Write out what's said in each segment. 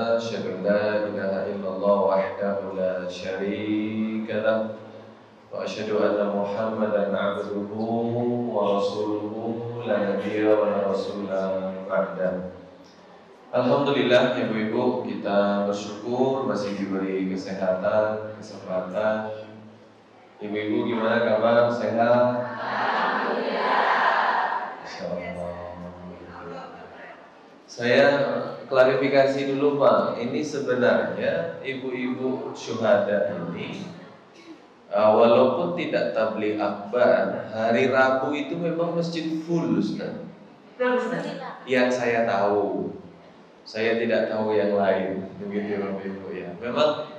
لله أشهد أن لا إله إلا الله وحده لا شريك له وأشهد أن محمدا عبده ورسوله لا نبي ولا رسول بعده. Alhamdulillah ibu-ibu, kita bersyukur masih diberi kesehatan, kesempatan. Ibu-ibu gimana kabar? Sehat? Insyaallah. Saya klarifikasi dulu Pak. Ini sebenarnya ibu-ibu syuhada ini walaupun tidak tabligh akbar, hari Rabu itu memang masjid full Ustaz. Yang saya tahu. Saya tidak tahu yang lain, begitu ibu-ibu ya. Memang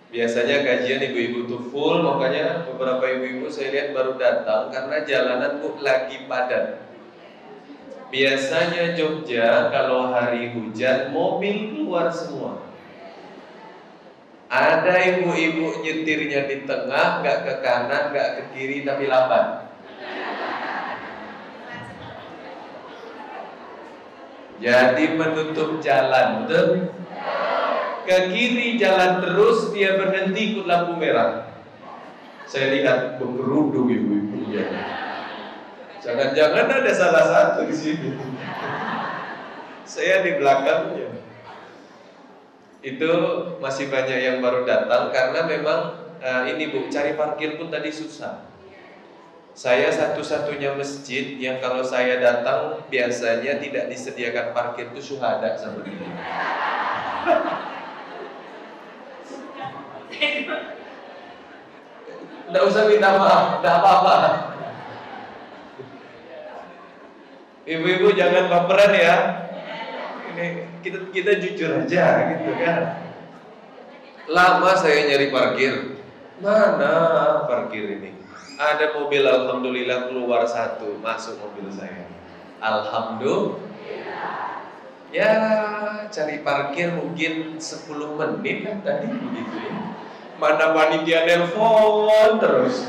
biasanya kajian ibu-ibu itu full, makanya beberapa ibu-ibu saya lihat baru datang karena jalanan Bu lagi padat. Biasanya Jogja kalau hari hujan mobil keluar semua. Ada ibu-ibu nyetirnya di tengah, nggak ke kanan, nggak ke kiri, tapi lambat. Jadi menutup jalan, betul? Ke kiri jalan terus, dia berhenti ikut lampu merah. Saya lihat berkerudung ibu-ibunya. Jangan-jangan ada salah satu di sini. Saya di belakangnya. Itu masih banyak yang baru datang karena memang ini Bu, cari parkir pun tadi susah. Saya satu-satunya masjid yang kalau saya datang biasanya tidak disediakan parkir itu syuhada seperti ini. Nggak usah minta maaf, nggak apa-apa. Ibu-ibu jangan baperan ya. Ini kita jujur aja gitu kan. Lama saya nyari parkir. Mana parkir ini? Ada mobil alhamdulillah keluar satu, masuk mobil saya. Alhamdulillah. Ya, cari parkir mungkin 10 menit kan tadi begitu ya. Mana panitia nelpon terus.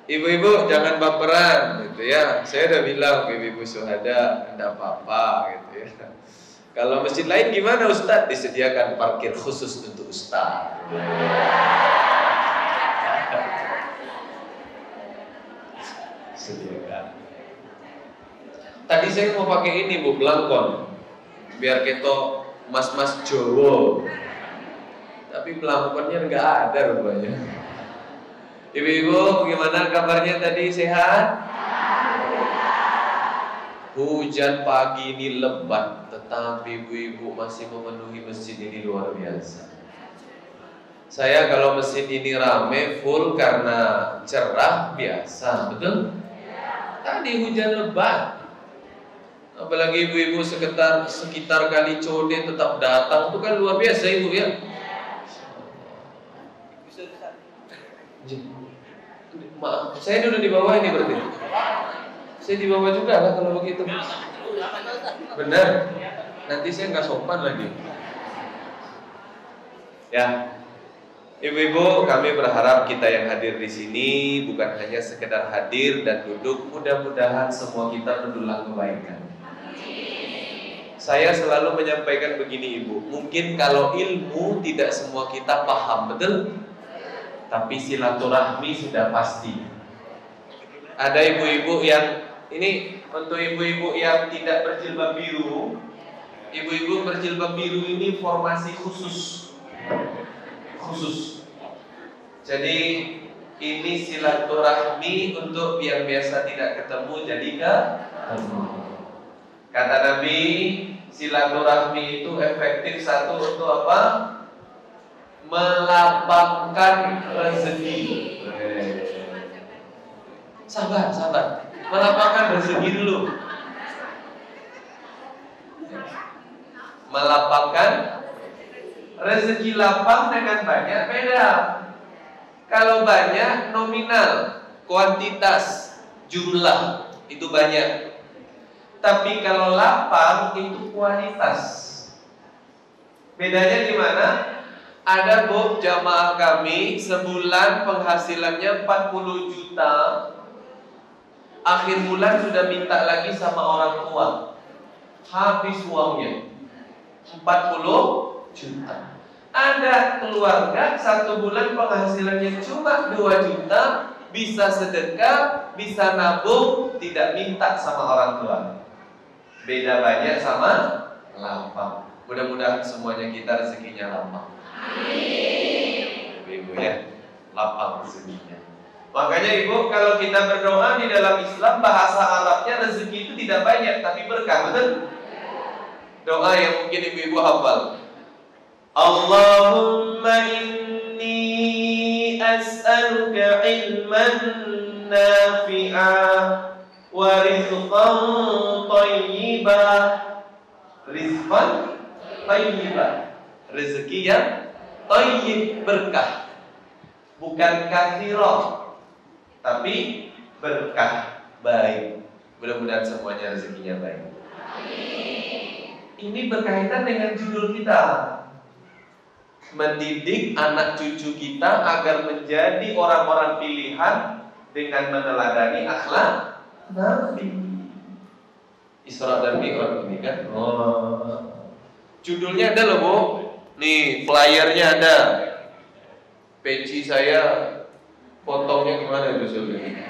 Ibu-ibu jangan baperan gitu ya. Saya udah bilang ke ibu-ibu syuhada, enggak apa-apa gitu ya. Kalau masjid lain gimana Ustaz? Disediakan parkir khusus untuk Ustaz. Sediakan. Tadi saya mau pakai ini Bu, belangkon. Biar keto mas-mas Jowo. Tapi belangkonnya enggak ada rupanya. Ibu-ibu bagaimana kabarnya tadi, sehat? Hujan pagi ini lebat, tetapi ibu-ibu masih memenuhi masjid ini luar biasa. Saya kalau masjid ini rame full karena cerah biasa, betul? Tadi hujan lebat. Apalagi ibu-ibu sekitar Kali Code tetap datang, itu kan luar biasa ibu ya. Maaf, saya duduk di bawah ini berarti. Saya di bawah juga lah kalau begitu. Benar. Nanti saya nggak sopan lagi. Ya, ibu-ibu, kami berharap kita yang hadir di sini bukan hanya sekedar hadir dan duduk. Mudah-mudahan semua kita mendulang kebaikan. Saya selalu menyampaikan begini ibu. Mungkin kalau ilmu tidak semua kita paham, betul? Tapi silaturahmi sudah pasti. Ada ibu-ibu yang ini untuk ibu-ibu yang tidak berjilbab biru. Ibu-ibu berjilbab biru ini formasi khusus. Jadi ini silaturahmi untuk yang biasa tidak ketemu jadi ketemu. Kata Nabi, silaturahmi itu efektif satu untuk apa? Melapangkan rezeki. Sabar. Melapangkan rezeki dulu. Melapangkan rezeki lapang dengan banyak beda. Kalau banyak nominal, kuantitas, jumlah itu banyak. Tapi kalau lapang itu kualitas. Bedanya di mana? Ada Bu jamaah kami sebulan penghasilannya 40 juta. akhir bulan sudah minta lagi sama orang tua, habis uangnya 40 juta. Ada keluarga 1 bulan penghasilannya cuma 2 juta, bisa sedekah, bisa nabung, tidak minta sama orang tua. Beda banyak sama lapang. Mudah-mudahan semuanya kita rezekinya lapang. Ibu ya, lapang rezekinya. Makanya ibu, kalau kita berdoa di dalam Islam, bahasa Arabnya rezeki itu tidak banyak, tapi berkah, betul? Doa yang mungkin ibu-ibu hafal. Allahumma inni as'aluka ilman nafi'ah wa rizqan tayyibah. Rizqan tayyibah, rezeki yang tayyib, berkah. Bukan kathirah, tapi berkah, baik. Mudah-mudahan semuanya rezekinya baik. Ini berkaitan dengan judul kita, mendidik anak cucu kita agar menjadi orang-orang pilihan dengan meneladani akhlak Nabi. Isra dan Mi'raj ini kan. Judulnya ada loh Bu. Nih flyernya ada. Peci saya potongnya gimana itu sebenarnya?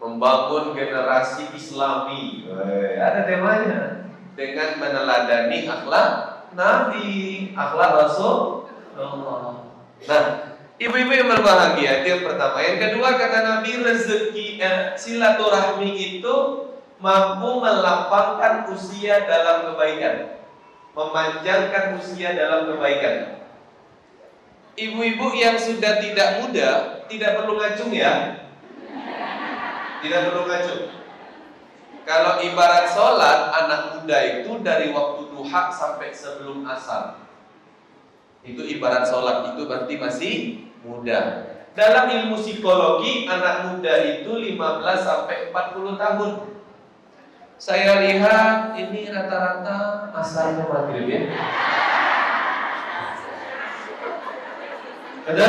Membangun generasi Islami. Ada temanya. Dengan meneladani akhlak Nabi, akhlak Rasul. Nah, ibu-ibu yang berbahagia, itu yang pertama. Yang kedua kata Nabi, rezeki silaturahmi itu mampu melapangkan usia dalam kebaikan, memanjangkan usia dalam kebaikan. Ibu-ibu yang sudah tidak muda tidak perlu ngacung ya. Tidak perlu ngacung. Kalau ibarat sholat, anak muda itu dari waktu duha sampai sebelum asar. Itu ibarat sholat, itu berarti masih muda. Dalam ilmu psikologi, anak muda itu 15 sampai 40 tahun. Saya lihat ini rata-rata asarnya maghrib ya. Ada?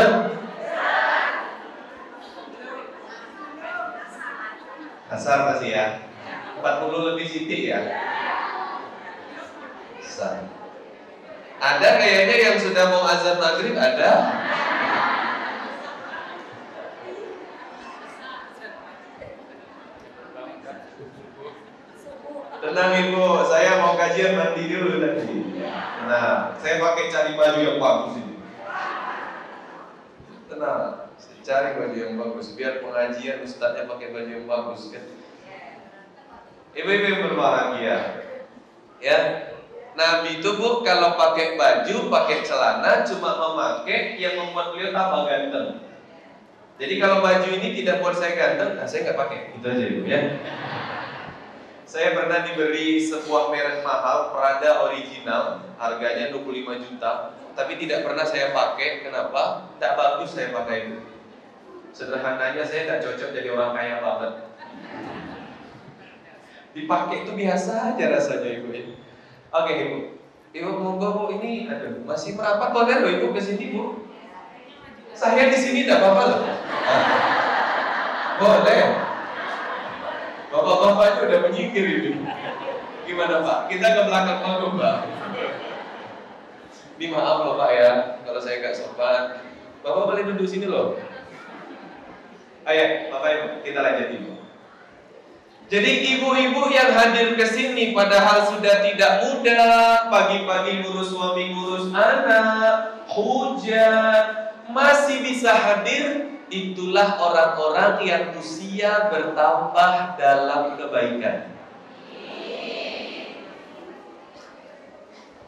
Asar masih ya. 40 lebih sitik ya. Asar. Ada kayaknya yang sudah mau azan maghrib, ada? Tenang ibu, saya mau kajian mandi dulu tadi. Nah, saya pakai cari baju yang bagus ini. Tenang, cari baju yang bagus biar pengajian ustadznya pakai baju yang bagus kan. Ibu-ibu yang berbahagia, ya. Nabi itu Bu kalau pakai baju, pakai celana cuma memakai yang membuat beliau tambah ganteng. Jadi kalau baju ini tidak buat saya ganteng, nah saya nggak pakai. Itu aja Ibu ya. Saya pernah diberi sebuah merek mahal, Prada original, harganya 25 juta, tapi tidak pernah saya pakai. Kenapa? Tidak bagus saya pakai itu. Sederhananya saya tidak cocok jadi orang kaya banget. Dipakai itu biasa aja rasanya Ibu. Oke Ibu. Ibu monggo Bu, ini aduh masih merapat boleh loh Ibu ke sini Bu. Saya di sini tidak apa-apa loh. Boleh. Bapak-bapaknya udah menyingkir itu. Gimana Pak? Kita ke belakang panggung Pak. Ini maaf loh Pak ya, kalau saya nggak sopan. Bapak boleh duduk sini loh. Ayo, Bapak Ibu, kita lanjut Ibu. Jadi ibu-ibu yang hadir ke sini padahal sudah tidak muda, pagi-pagi ngurus suami, ngurus anak, hujan, masih bisa hadir, itulah orang-orang yang usia bertambah dalam kebaikan.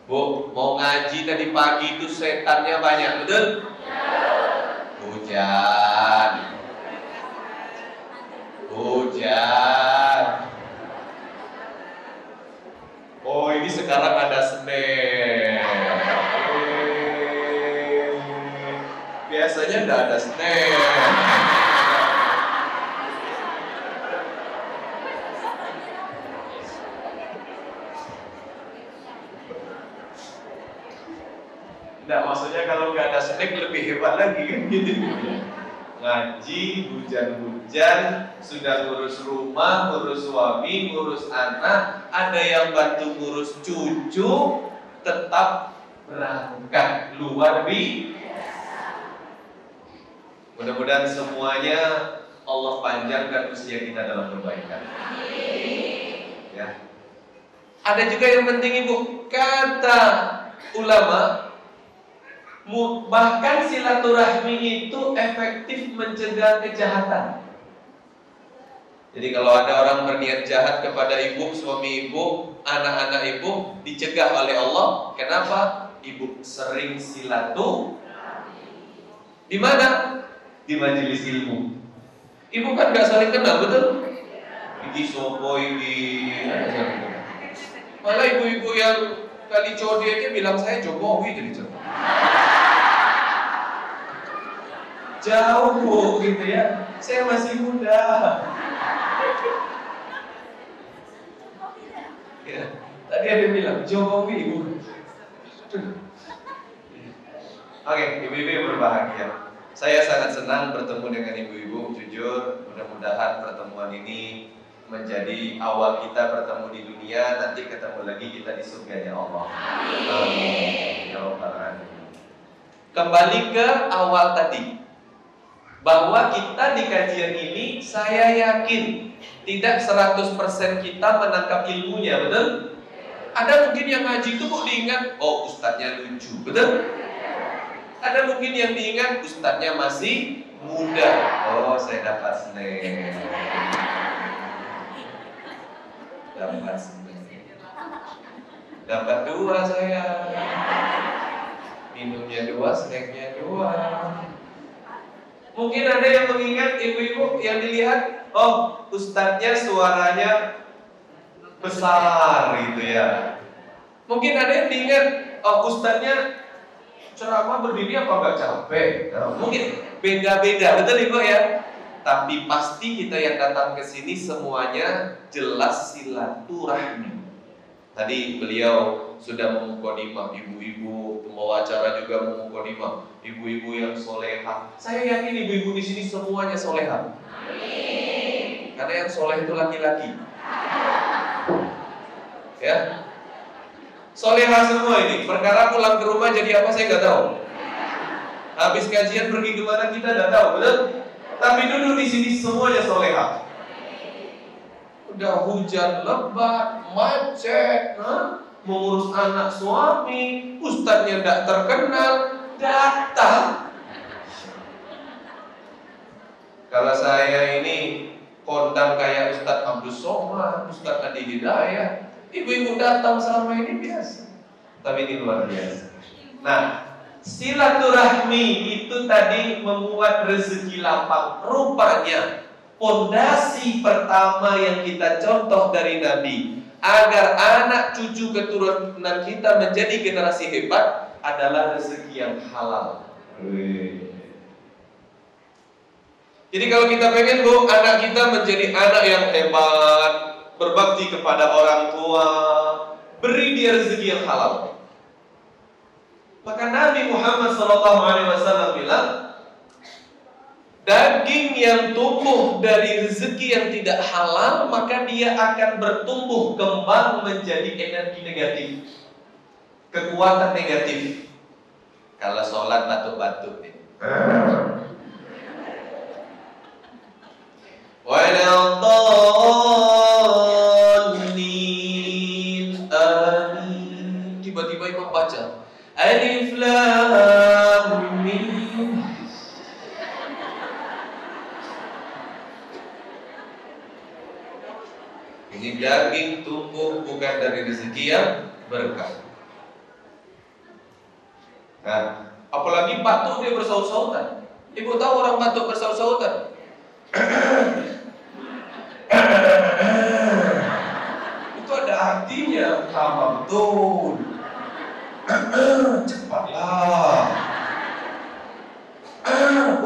Bu, mau ngaji tadi pagi itu setannya banyak, betul? Hujan. Hujan. Oh, ini sekarang ada Senin. Biasanya enggak ada Senin. Nah, maksudnya kalau nggak ada snack lebih hebat lagi kan gitu. Ngaji hujan-hujan. hujan, sudah ngurus rumah, ngurus suami, ngurus anak, ada yang bantu ngurus cucu, tetap berangkat luar biasa. Mudah-mudahan semuanya Allah panjangkan usia kita dalam kebaikan. Ya. Ada juga yang penting Ibu, kata ulama, bahkan silaturahmi itu efektif mencegah kejahatan. Jadi kalau ada orang berniat jahat kepada ibu, suami ibu, anak-anak ibu, dicegah oleh Allah. Kenapa? Ibu sering silaturahmi. Di mana? Di majelis ilmu. Ibu kan gak saling kenal, betul? Iki sopo iki. Malah ibu-ibu yang kali codi aja bilang saya Jokowi jadi Jokowi. Jauh Bu, gitu ya. Saya masih muda. Ya, tadi ada yang bilang Jokowi Ibu. Oke, ibu-ibu yang berbahagia. Saya sangat senang bertemu dengan ibu-ibu. Jujur, mudah-mudahan pertemuan ini menjadi awal kita bertemu di dunia, nanti ketemu lagi kita di surganya Allah. Amin. Ya Rabbal Alamin. Kembali ke awal tadi, bahwa kita di kajian ini saya yakin tidak 100% kita menangkap ilmunya, betul? Ada mungkin yang ngaji itu kok diingat, oh ustadznya lucu, betul? Ada mungkin yang diingat ustadznya masih muda, oh saya dapat snack. Dapat 2 saya. Minumnya 2, snacknya 2. Mungkin ada yang mengingat ibu-ibu yang dilihat, oh ustadznya suaranya besar gitu ya. Mungkin ada yang diingat, oh ustadznya ceramah berdiri apa nggak capek. Mungkin beda-beda, betul ibu ya. Tapi pasti kita yang datang ke sini semuanya jelas silaturahmi. Tadi beliau sudah memukadimah ibu-ibu, pembawa acara juga memukadimah ibu-ibu yang soleha. Saya yakin ibu-ibu di sini semuanya soleha. Amin. Karena yang soleh itu laki-laki. Ya, soleha semua ini. Perkara pulang ke rumah jadi apa saya nggak tahu. Habis kajian pergi kemana kita nggak tahu, betul? Tapi duduk di sini semuanya soleha. Udah hujan lebat, macet, mengurus anak suami, ustadznya tidak terkenal, datang. Kalau saya ini kondang kayak Ustadz Abdul Somad, Ustadz Adi Hidayah, ibu-ibu datang selama ini biasa. Tapi ini luar biasa. Nah, silaturahmi itu tadi membuat rezeki lapang. Rupanya pondasi pertama yang kita contoh dari Nabi agar anak cucu keturunan kita menjadi generasi hebat adalah rezeki yang halal. Jadi kalau kita pengen Bu, anak kita menjadi anak yang hebat, berbakti kepada orang tua, beri dia rezeki yang halal. Maka Nabi Muhammad SAW bilang, daging yang tumbuh dari rezeki yang tidak halal, maka dia akan bertumbuh kembang menjadi energi negatif, kekuatan negatif. Kalau sholat batuk-batuk nih. Waladhalin, amin. Tiba-tiba imam baca Alif Lam Mim. Ini daging tumbuh bukan dari rezeki yang berkah. Nah, apalagi batuk dia bersaut-sautan. Ibu tahu orang batuk bersaut-sautan? Itu ada artinya, sama betul. Cepatlah.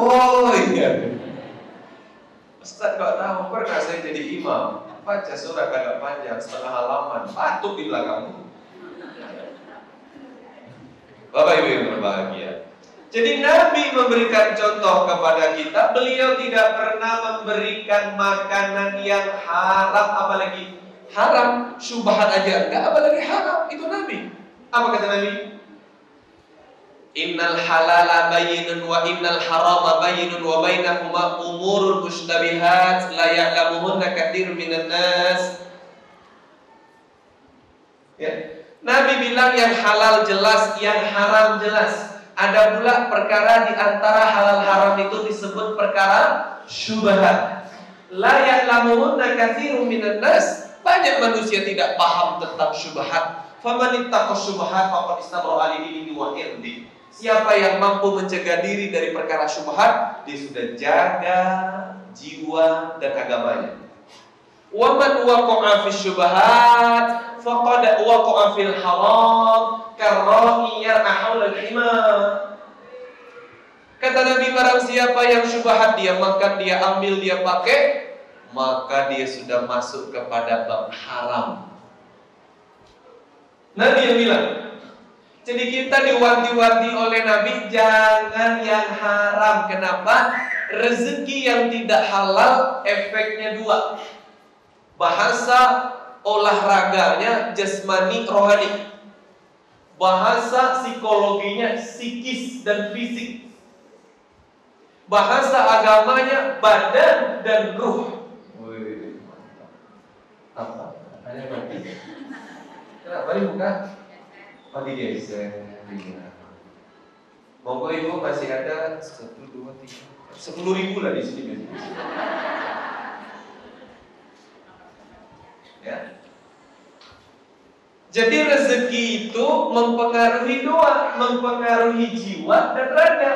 Oh iya. Ustaz kok tahu, pernah saya jadi imam, baca surat agak panjang setengah halaman, batuk di belakangmu. Bapak Ibu yang berbahagia, Jadi Nabi memberikan contoh kepada kita, beliau tidak pernah memberikan makanan yang haram, apalagi haram, syubhat aja enggak, apalagi haram. Itu Nabi. Apa kata Nabi? Innal halala bayyinun wa innal harama bayyinun wa bainahuma umurul mushtabihat la ya'lamuhunna katsirun minan nas. Ya. Nabi bilang yang halal jelas, yang haram jelas. Ada pula perkara di antara halal haram itu disebut perkara syubhat. La ya'lamuhunna katsirun minan nas. Banyak manusia tidak paham tentang syubhat. Faman ittaqa syubhat faqad istabra li dinihi wa irdi. Siapa yang mampu mencegah diri dari perkara syubhat, dia sudah jaga jiwa dan agamanya. Wa man waqa'a fi syubhat faqad waqa'a fil haram karra'i yar'ahul al-hima. Kata Nabi, barang siapa yang syubhat dia makan, dia ambil, dia pakai, maka dia sudah masuk kepada bab haram. Nabi yang bilang. Jadi kita diwanti-wanti oleh Nabi jangan yang haram. Kenapa? Rezeki yang tidak halal efeknya dua. Bahasa olahraganya jasmani rohani. Bahasa psikologinya psikis dan fisik. Bahasa agamanya badan dan ruh. Wih, mantap. Apa? Ada mati. Kenapa ini bukan? Oh digeser. Monggo ibu masih ada 1, 2, 3, 10.000 lah di sini biasanya. Ya. Jadi rezeki itu mempengaruhi doa, mempengaruhi jiwa dan raga.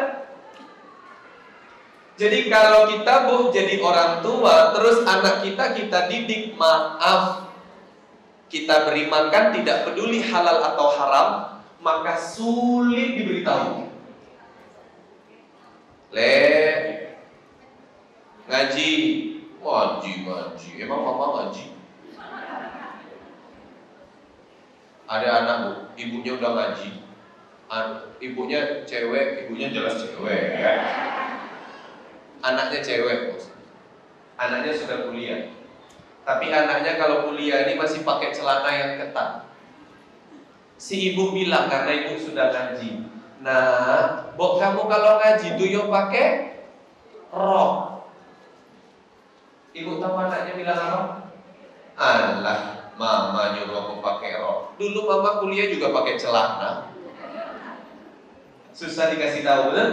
Jadi kalau kita jadi orang tua, terus anak kita didik, maaf, kita beri makan tidak peduli halal atau haram, maka sulit diberitahu. Ngaji, emang mama ngaji? Ada anak bu, ibunya udah ngaji, ibunya cewek, ibunya jelas cewek ya. Anaknya cewek, bos. Anaknya sudah kuliah. Tapi anaknya kalau kuliah ini masih pakai celana yang ketat. Si ibu bilang karena ibu sudah ngaji, nah, Bok kamu kalau ngaji tuh yo pakai rok. Ibu tahu anaknya bilang apa? Alah, mama nyuruh aku pakai rok. Dulu mama kuliah juga pakai celana. Susah dikasih tahu, betul?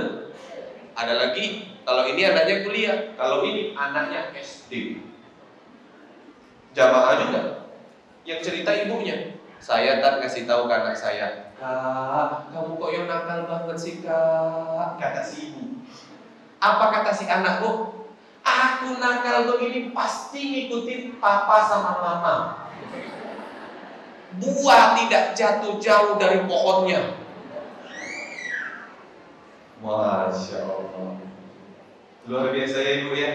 Ada lagi, kalau ini anaknya kuliah, kalau ini anaknya SD. Jamaah juga. Yang cerita ibunya, saya tak kasih tahu ke anak saya, Kak, kamu kok yang nakal banget sih kak? Kata si ibu. Apa kata si anak, Bu? Aku nakal begini pasti ngikutin papa sama mama. Buah tidak jatuh jauh dari pohonnya. Masya Allah, luar biasa ya ibu ya.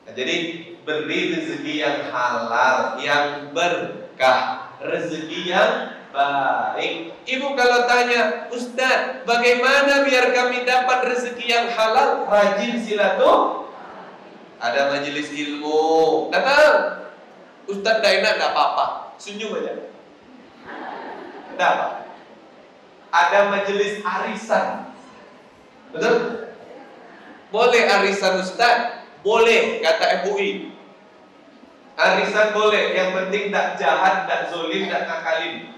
Nah, jadi beri rezeki yang halal, yang berkah, rezeki yang baik. Ibu kalau tanya, Ustaz, bagaimana biar kami dapat rezeki yang halal? Rajin silaturahmi. Ada majelis ilmu, datang. Ustaz dah enak, tidak apa-apa, senyum aja. Tidak apa. Ada majelis arisan, betul? Boleh arisan Ustaz? Boleh, kata MUI. Arisan boleh, yang penting tak jahat, tak zolim, tak ngakalin.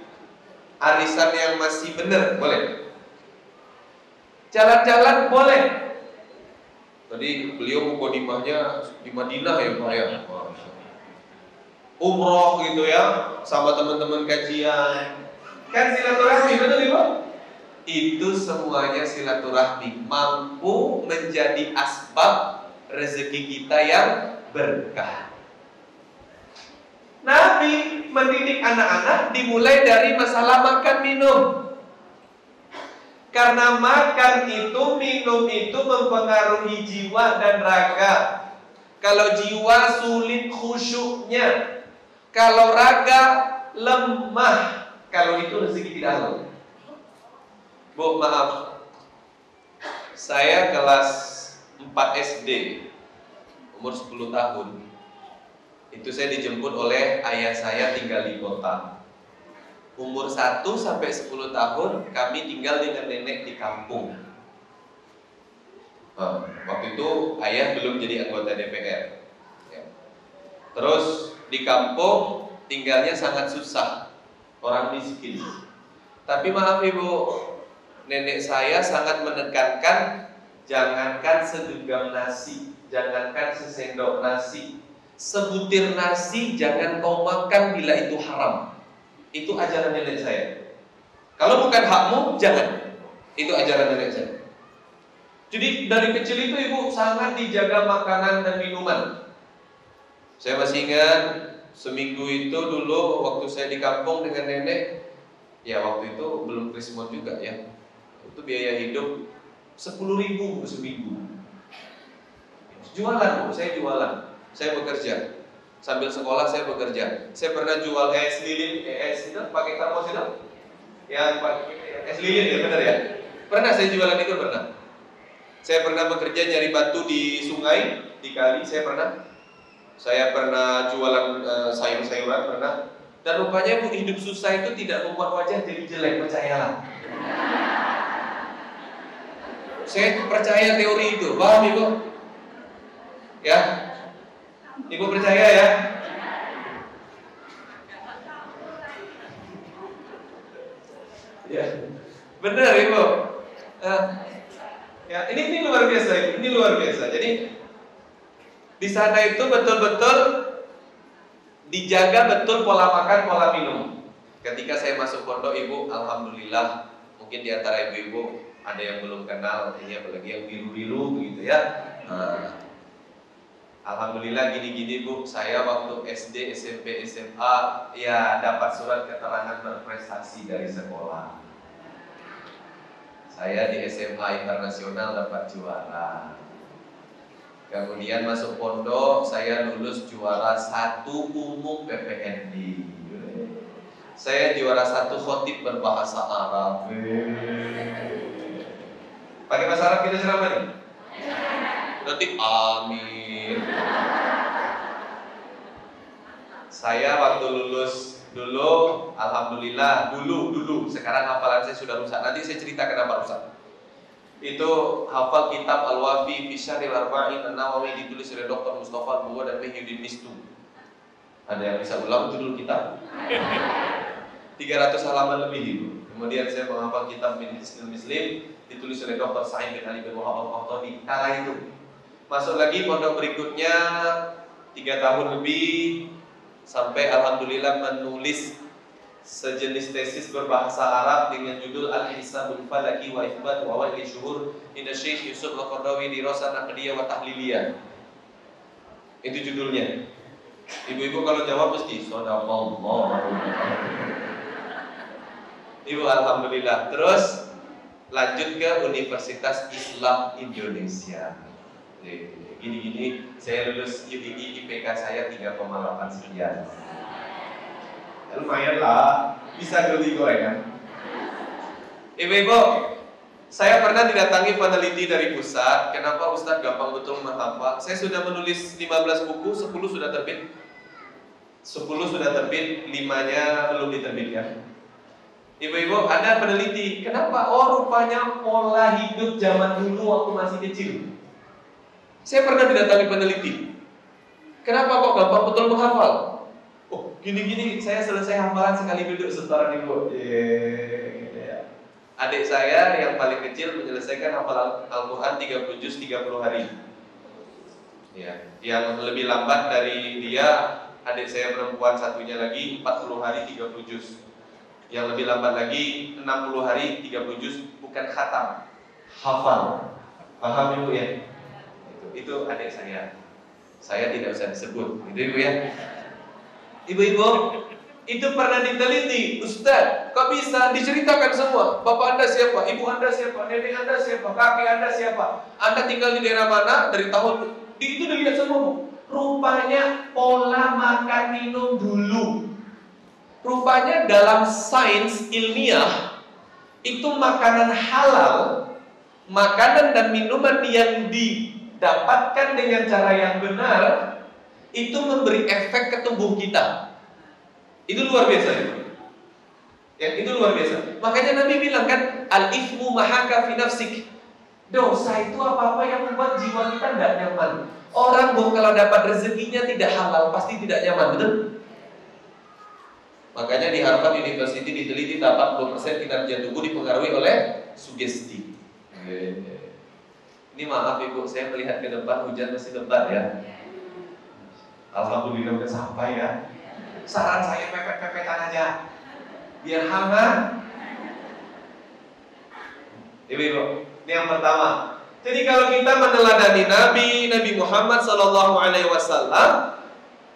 Arisan yang masih benar, boleh. Jalan-jalan boleh. Tadi beliau mukadimahnya di Madinah ya Pak ya. Umroh gitu ya, sama teman-teman kajian. Kan silaturahmi, betul Ibu? Itu semuanya silaturahmi, mampu menjadi asbab rezeki kita yang berkah. Nabi mendidik anak-anak dimulai dari masalah makan minum. Karena makan itu, minum itu mempengaruhi jiwa dan raga. Kalau jiwa sulit khusyuknya, kalau raga lemah, kalau itu rezeki tidak halal. Bu, maaf, Saya kelas 4 SD, umur 10 tahun. Itu saya dijemput oleh ayah saya tinggal di kota. Umur 1 sampai 10 tahun kami tinggal dengan nenek di kampung. Waktu itu ayah belum jadi anggota DPR. Terus di kampung tinggalnya sangat susah, orang miskin. Tapi maaf ibu, nenek saya sangat menekankan jangankan segenggam nasi, jangankan sesendok nasi, sebutir nasi jangan kau makan bila itu haram. Itu ajaran nenek saya. Kalau bukan hakmu, jangan. Itu ajaran nenek saya. Jadi dari kecil itu ibu sangat dijaga makanan dan minuman. Saya masih ingat seminggu itu dulu waktu saya di kampung dengan nenek. Ya waktu itu belum Krismon juga ya. Itu biaya hidup 10.000 seminggu. Jualan bu, saya jualan. Saya bekerja. Sambil sekolah saya bekerja. Saya pernah jual es lilin, es itu pakai termos itu, yang pakai es lilin ya benar ya. Pernah saya jualan itu pernah. Saya pernah bekerja nyari batu di sungai, di kali. Saya pernah jualan sayur-sayuran pernah. Dan rupanya hidup susah itu tidak membuat wajah jadi jelek, percayalah. Saya percaya teori itu, paham ibu? Ya. Ibu percaya ya? Ya, benar ibu. Ya, ini luar biasa, ini luar biasa. Jadi di sana itu betul-betul dijaga betul pola makan, pola minum. Ketika saya masuk pondok ibu, alhamdulillah, mungkin di antara ibu-ibu ada yang belum kenal, ini apalagi yang biru-biru begitu ya. Alhamdulillah gini-gini bu, saya waktu SD, SMP, SMA ya dapat surat keterangan berprestasi dari sekolah. Saya di SMA internasional dapat juara. Kemudian masuk pondok, saya lulus juara 1 umum PPND. Saya juara 1 khotib berbahasa Arab. Pakai bahasa Arab kita ceramah nih? Nanti amin. Saya waktu lulus dulu, alhamdulillah dulu. Sekarang hafalan saya sudah rusak. Nanti saya cerita kenapa rusak. Itu hafal kitab Al-Wafi fi Syarhil Arba'in An-Nawawi ditulis oleh Dr. Mustafa Al-Buwa dan Mahyuddin Mistu. Ada yang bisa ulang judul kitab? 300 halaman lebih itu. Kemudian saya menghafal kitab Minhajul Muslim ditulis oleh Dr. Sa'id bin Ali bin Wahab Al-Qahtani. Kala itu masuk lagi pondok berikutnya 3 tahun lebih sampai alhamdulillah menulis sejenis tesis berbahasa Arab dengan judul Al-Hisabul Falaki wa Itsbat wa Wa'il Syuhur Inna Syekh Yusuf Al-Qardawi Dirasah Naqdiyah wa Tahliliyah. Itu judulnya. Ibu-ibu kalau jawab mesti Shadaqallah. Ibu alhamdulillah. Terus lanjut ke Universitas Islam Indonesia. Gini-gini saya lulus UII, IPK saya 3,8 sekian. Lumayan lah, bisa lebih gorengan. Ibu-ibu, saya pernah didatangi peneliti dari pusat. Kenapa Ustadz gampang betul menghafal? Saya sudah menulis 15 buku, 10 sudah terbit. 10 sudah terbit, 5-nya belum diterbitkan. Ibu-ibu, ada peneliti. Kenapa? Oh, rupanya pola hidup zaman dulu waktu masih kecil. Saya pernah didatangi peneliti. Kenapa kok gampang betul menghafal? Oh, gini-gini, saya selesai hafalan sekali duduk setoran ibu. Gitu ya. Adik saya yang paling kecil menyelesaikan hafalan Al-Quran 30 juz 30 hari. Ya, yang lebih lambat dari dia, adik saya perempuan satunya lagi 40 hari 30 juz. Yang lebih lambat lagi 60 hari 30 juz, bukan khatam, hafal. Paham ibu ya? Itu adik saya. Saya tidak usah disebut, gitu ibu ya. Ibu-ibu, itu pernah diteliti. Ustadz, kok bisa diceritakan semua? Bapak Anda siapa? Ibu Anda siapa? Nenek Anda siapa? Kakek Anda siapa? Anda tinggal di daerah mana? Dari tahun itu dilihat semua. Rupanya pola makan minum dulu. Rupanya dalam sains ilmiah itu makanan halal makanan dan minuman yang didapatkan dengan cara yang benar itu memberi efek ke tubuh kita. Itu luar biasa ya. Ya, itu luar biasa. Makanya Nabi bilang kan, al-ithmu mahaka fi nafsik. Dosa itu apa-apa yang membuat jiwa kita tidak nyaman. Orang kalau dapat rezekinya tidak halal pasti tidak nyaman, betul? Makanya di Harvard University diteliti 40% kinerja tubuh dipengaruhi oleh sugesti. Ini maaf Ibu, saya melihat ke depan hujan masih lebat ya. Alhamdulillah udah sampai ya. Saran saya pepet-pepetan aja biar hangat. Ibu, ini yang pertama. Jadi kalau kita meneladani Nabi Muhammad SAW,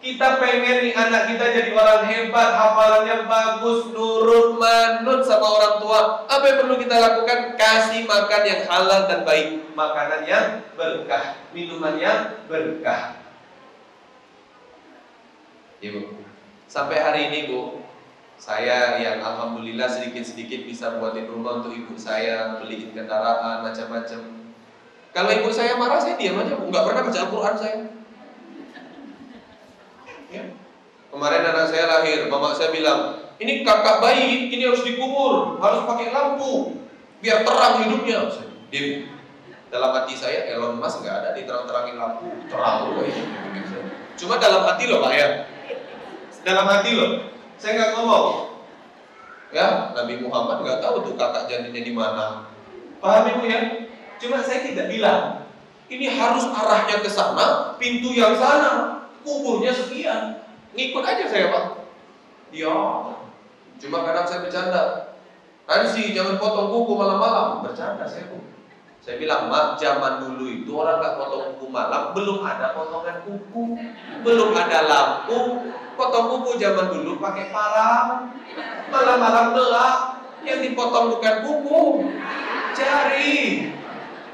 kita pengen nih anak kita jadi orang hebat, hafalannya bagus, nurut, manut sama orang tua. Apa yang perlu kita lakukan? Kasih makan yang halal dan baik, makanan yang berkah, minuman yang berkah. Ibu, sampai hari ini Bu, saya yang alhamdulillah sedikit-sedikit bisa buatin rumah untuk ibu saya, beliin kendaraan, macam-macam. Kalau ibu saya marah, saya diam aja Bu, nggak pernah baca Al-Quran saya. Ya. Kemarin anak saya lahir, mama saya bilang, ini kakak bayi, ini harus dikubur, harus pakai lampu, biar terang hidupnya. Dia, dalam hati saya, Elon Musk nggak ada diterang-terangin lampu, terang loh ini. Cuma dalam hati loh Pak ya, dalam hati loh. Saya nggak ngomong, ya Nabi Muhammad nggak tahu tuh kakak janinnya di mana. Paham Ibu ya? Cuma saya tidak bilang, ini harus arahnya ke sana, pintu yang sana, kuburnya sekian. Ngikut aja saya Pak. Ya, cuma kadang saya bercanda. Nanti jangan potong kuku malam-malam. Bercanda saya Bu. Saya bilang, Mak, zaman dulu itu orang nggak potong kuku malam, belum ada potongan kuku, belum ada lampu. Potong kuku zaman dulu pakai parang, malam-malam gelap. Yang dipotong bukan kuku, jari.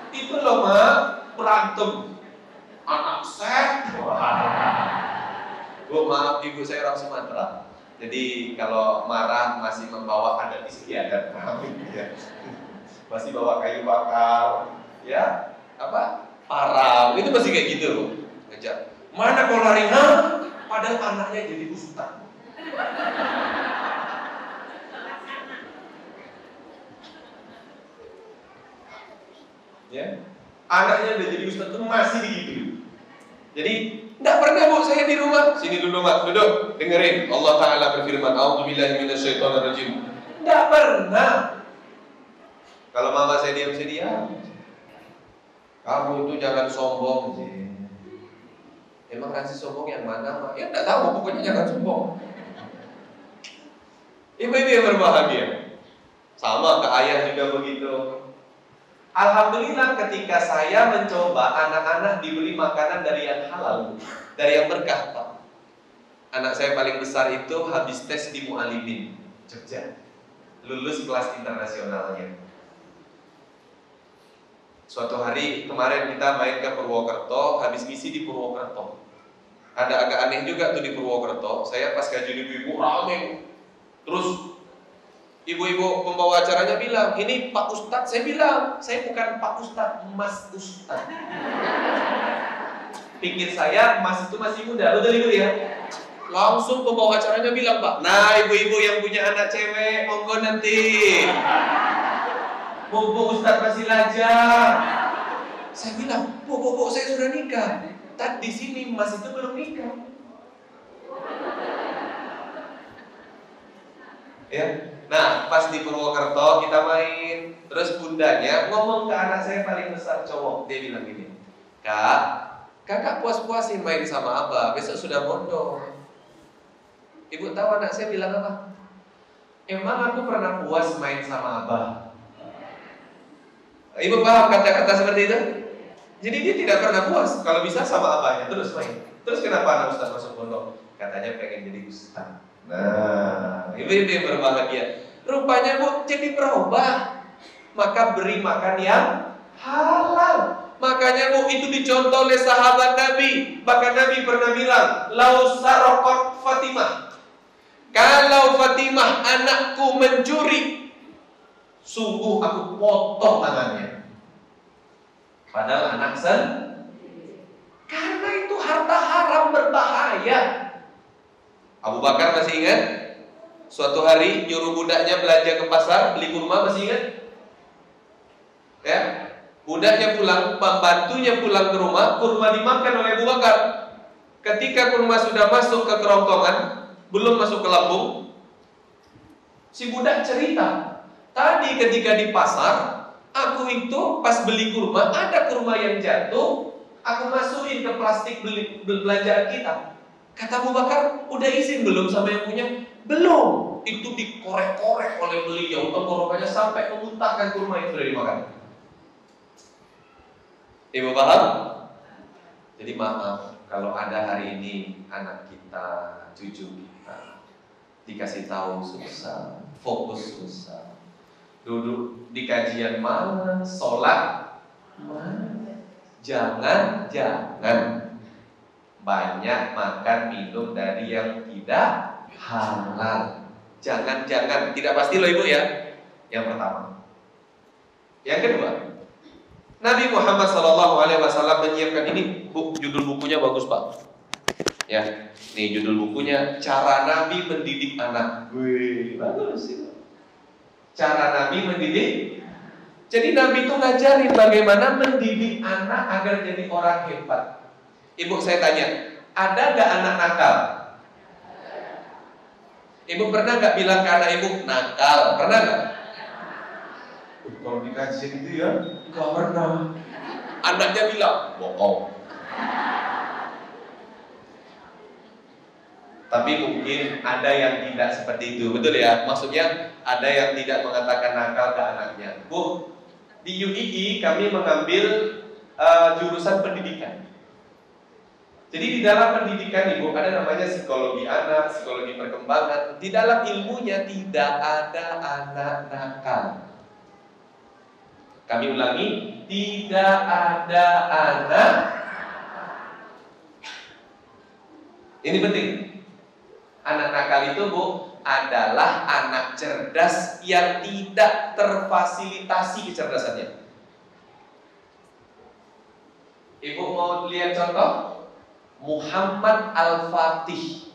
Itu loh Mak, berantem. Anak set. Bu, maaf ibu saya orang Sumatera. Jadi kalau marah masih membawa adat istiadat, ya. Masih bawa kayu bakar, ya, apa? Parang, itu masih kayak gitu loh. Ngejar. Mana kau lari? Padahal anaknya jadi ustaz. Ya, anaknya udah jadi ustaz tuh masih begitu. Jadi nggak pernah Bu saya di rumah. Sini dulu Mak, duduk, dengerin. Allah Taala berfirman, A'udzubillahi minasyaitonirrajim. Nggak pernah. Kalau mama saya diam. Kamu itu jangan sombong. Emang kasih sombong yang mana Mak? Ya nggak tahu, pokoknya jangan sombong. Ibu-ibu yang berbahagia, sama ke ayah juga begitu. Alhamdulillah ketika saya mencoba anak-anak diberi makanan dari yang halal, dari yang berkah Pak. Anak saya paling besar itu habis tes di Mu'alimin Jogja, lulus kelas internasionalnya. Suatu hari kemarin kita main ke Purwokerto, habis misi di Purwokerto. Ada agak aneh juga tuh di Purwokerto. Saya pas kajian ibu-ibu rame. Terus ibu-ibu pembawa acaranya bilang, ini Pak Ustadz. Saya bilang, saya bukan Pak Ustadz, Mas Ustadz. Pikir saya Mas itu masih muda, betul Ibu ya? Langsung pembawa acaranya bilang, Pak, nah ibu-ibu yang punya anak cewek, monggo nanti. Mumpung Ustadz masih lajang. Saya bilang, Bu, saya sudah nikah. Tadi di sini Mas itu belum nikah. Ya, nah pas di Purwokerto kita main, terus bundanya ngomong ke anak saya paling besar cowok, dia bilang gini, kakak puas-puasin main sama Abah, besok sudah mondok. Ibu tahu anak saya bilang apa? Emang aku pernah puas main sama Abah? Ibu paham kata-kata seperti itu? Jadi dia tidak pernah puas kalau bisa sama abahnya terus main. Terus kenapa anak Ustaz masuk pondok? Katanya pengen jadi Ustaz. Nah, ibu-ibu yang berbahagia. Rupanya Bu jadi berubah. Maka beri makan yang halal. Makanya Bu itu dicontoh oleh sahabat Nabi. Bahkan Nabi pernah bilang, "Lau saraqat Fatimah." Kalau Fatimah anakku mencuri, sungguh aku potong tangannya. Padahal anak karena itu harta haram berbahaya. Abu Bakar masih ingat? Suatu hari nyuruh budaknya belanja ke pasar, beli kurma, masih ingat? Ya, budaknya pulang, pembantunya pulang ke rumah, kurma dimakan oleh Abu Bakar. Ketika kurma sudah masuk ke kerongkongan, belum masuk ke lambung, si budak cerita, tadi ketika di pasar, aku itu pas beli kurma, ada kurma yang jatuh, aku masukin ke plastik belanjaan kita. Kata Abu Bakar, udah izin belum sama yang punya? Belum. Itu dikorek-korek oleh beliau, tenggorokannya sampai memuntahkan kurma yang sudah dimakan. Ibu paham? Jadi maaf kalau ada hari ini anak kita, cucu kita dikasih tahu susah, fokus susah, duduk di kajian mana, sholat mana. Jangan banyak makan minum dari yang tidak halal. Jangan, tidak pasti loh ibu ya. Yang pertama. Yang kedua, Nabi Muhammad SAW menyiapkan ini, judul bukunya bagus pak. Ya, nih judul bukunya, Cara Nabi Mendidik Anak. Wih, bagus itu. Cara Nabi mendidik. Jadi Nabi itu ngajarin bagaimana mendidik anak agar jadi orang hebat. Ibu saya tanya, ada gak anak nakal? Ibu pernah gak bilang ke anak ibu nakal? Pernah gak? Kalau dikasih itu ya, gak pernah. Anaknya bilang bohong. Tapi mungkin ada yang tidak seperti itu, betul ya? Maksudnya ada yang tidak mengatakan nakal ke anaknya. Bu, di UII kami mengambil jurusan pendidikan. Jadi di dalam pendidikan ibu ada namanya psikologi anak, psikologi perkembangan. Di dalam ilmunya tidak ada anak nakal. Kami ulangi, tidak ada anak. Ini penting. Anak nakal itu bu adalah anak cerdas yang tidak terfasilitasi kecerdasannya. Ibu mau lihat contoh? Muhammad Al-Fatih.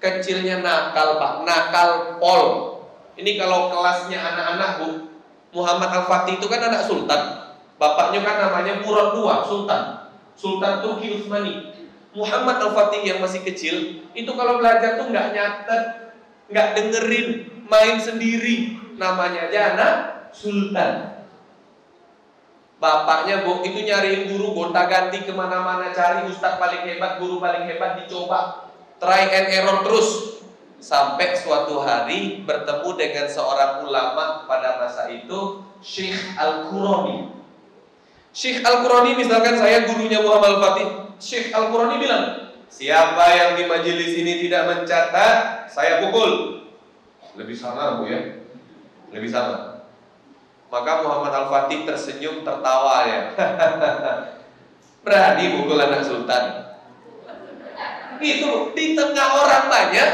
Kecilnya nakal pak, nakal pol. Ini kalau kelasnya anak-anak bu, Muhammad Al-Fatih itu kan anak sultan. Bapaknya kan namanya Murad II, Sultan Turki Utsmani. Muhammad Al-Fatih yang masih kecil itu kalau belajar tuh nggak nyatet, nggak dengerin, main sendiri. Namanya aja anak sultan. Bapaknya itu nyariin guru, gonta-ganti kemana-mana, cari ustadz paling hebat, guru paling hebat, dicoba try and error terus sampai suatu hari bertemu dengan seorang ulama pada masa itu, Syekh Al-Qurani. Syekh Al-Qurani misalkan saya gurunya Muhammad Al-Fatih, Syekh Al-Qurani bilang, siapa yang di majelis ini tidak mencatat, saya pukul. Lebih sangar bu ya, lebih sangar. Maka Muhammad Al-Fatih tersenyum tertawa ya. Berani pukul anak sultan. Gitu, di tengah orang banyak,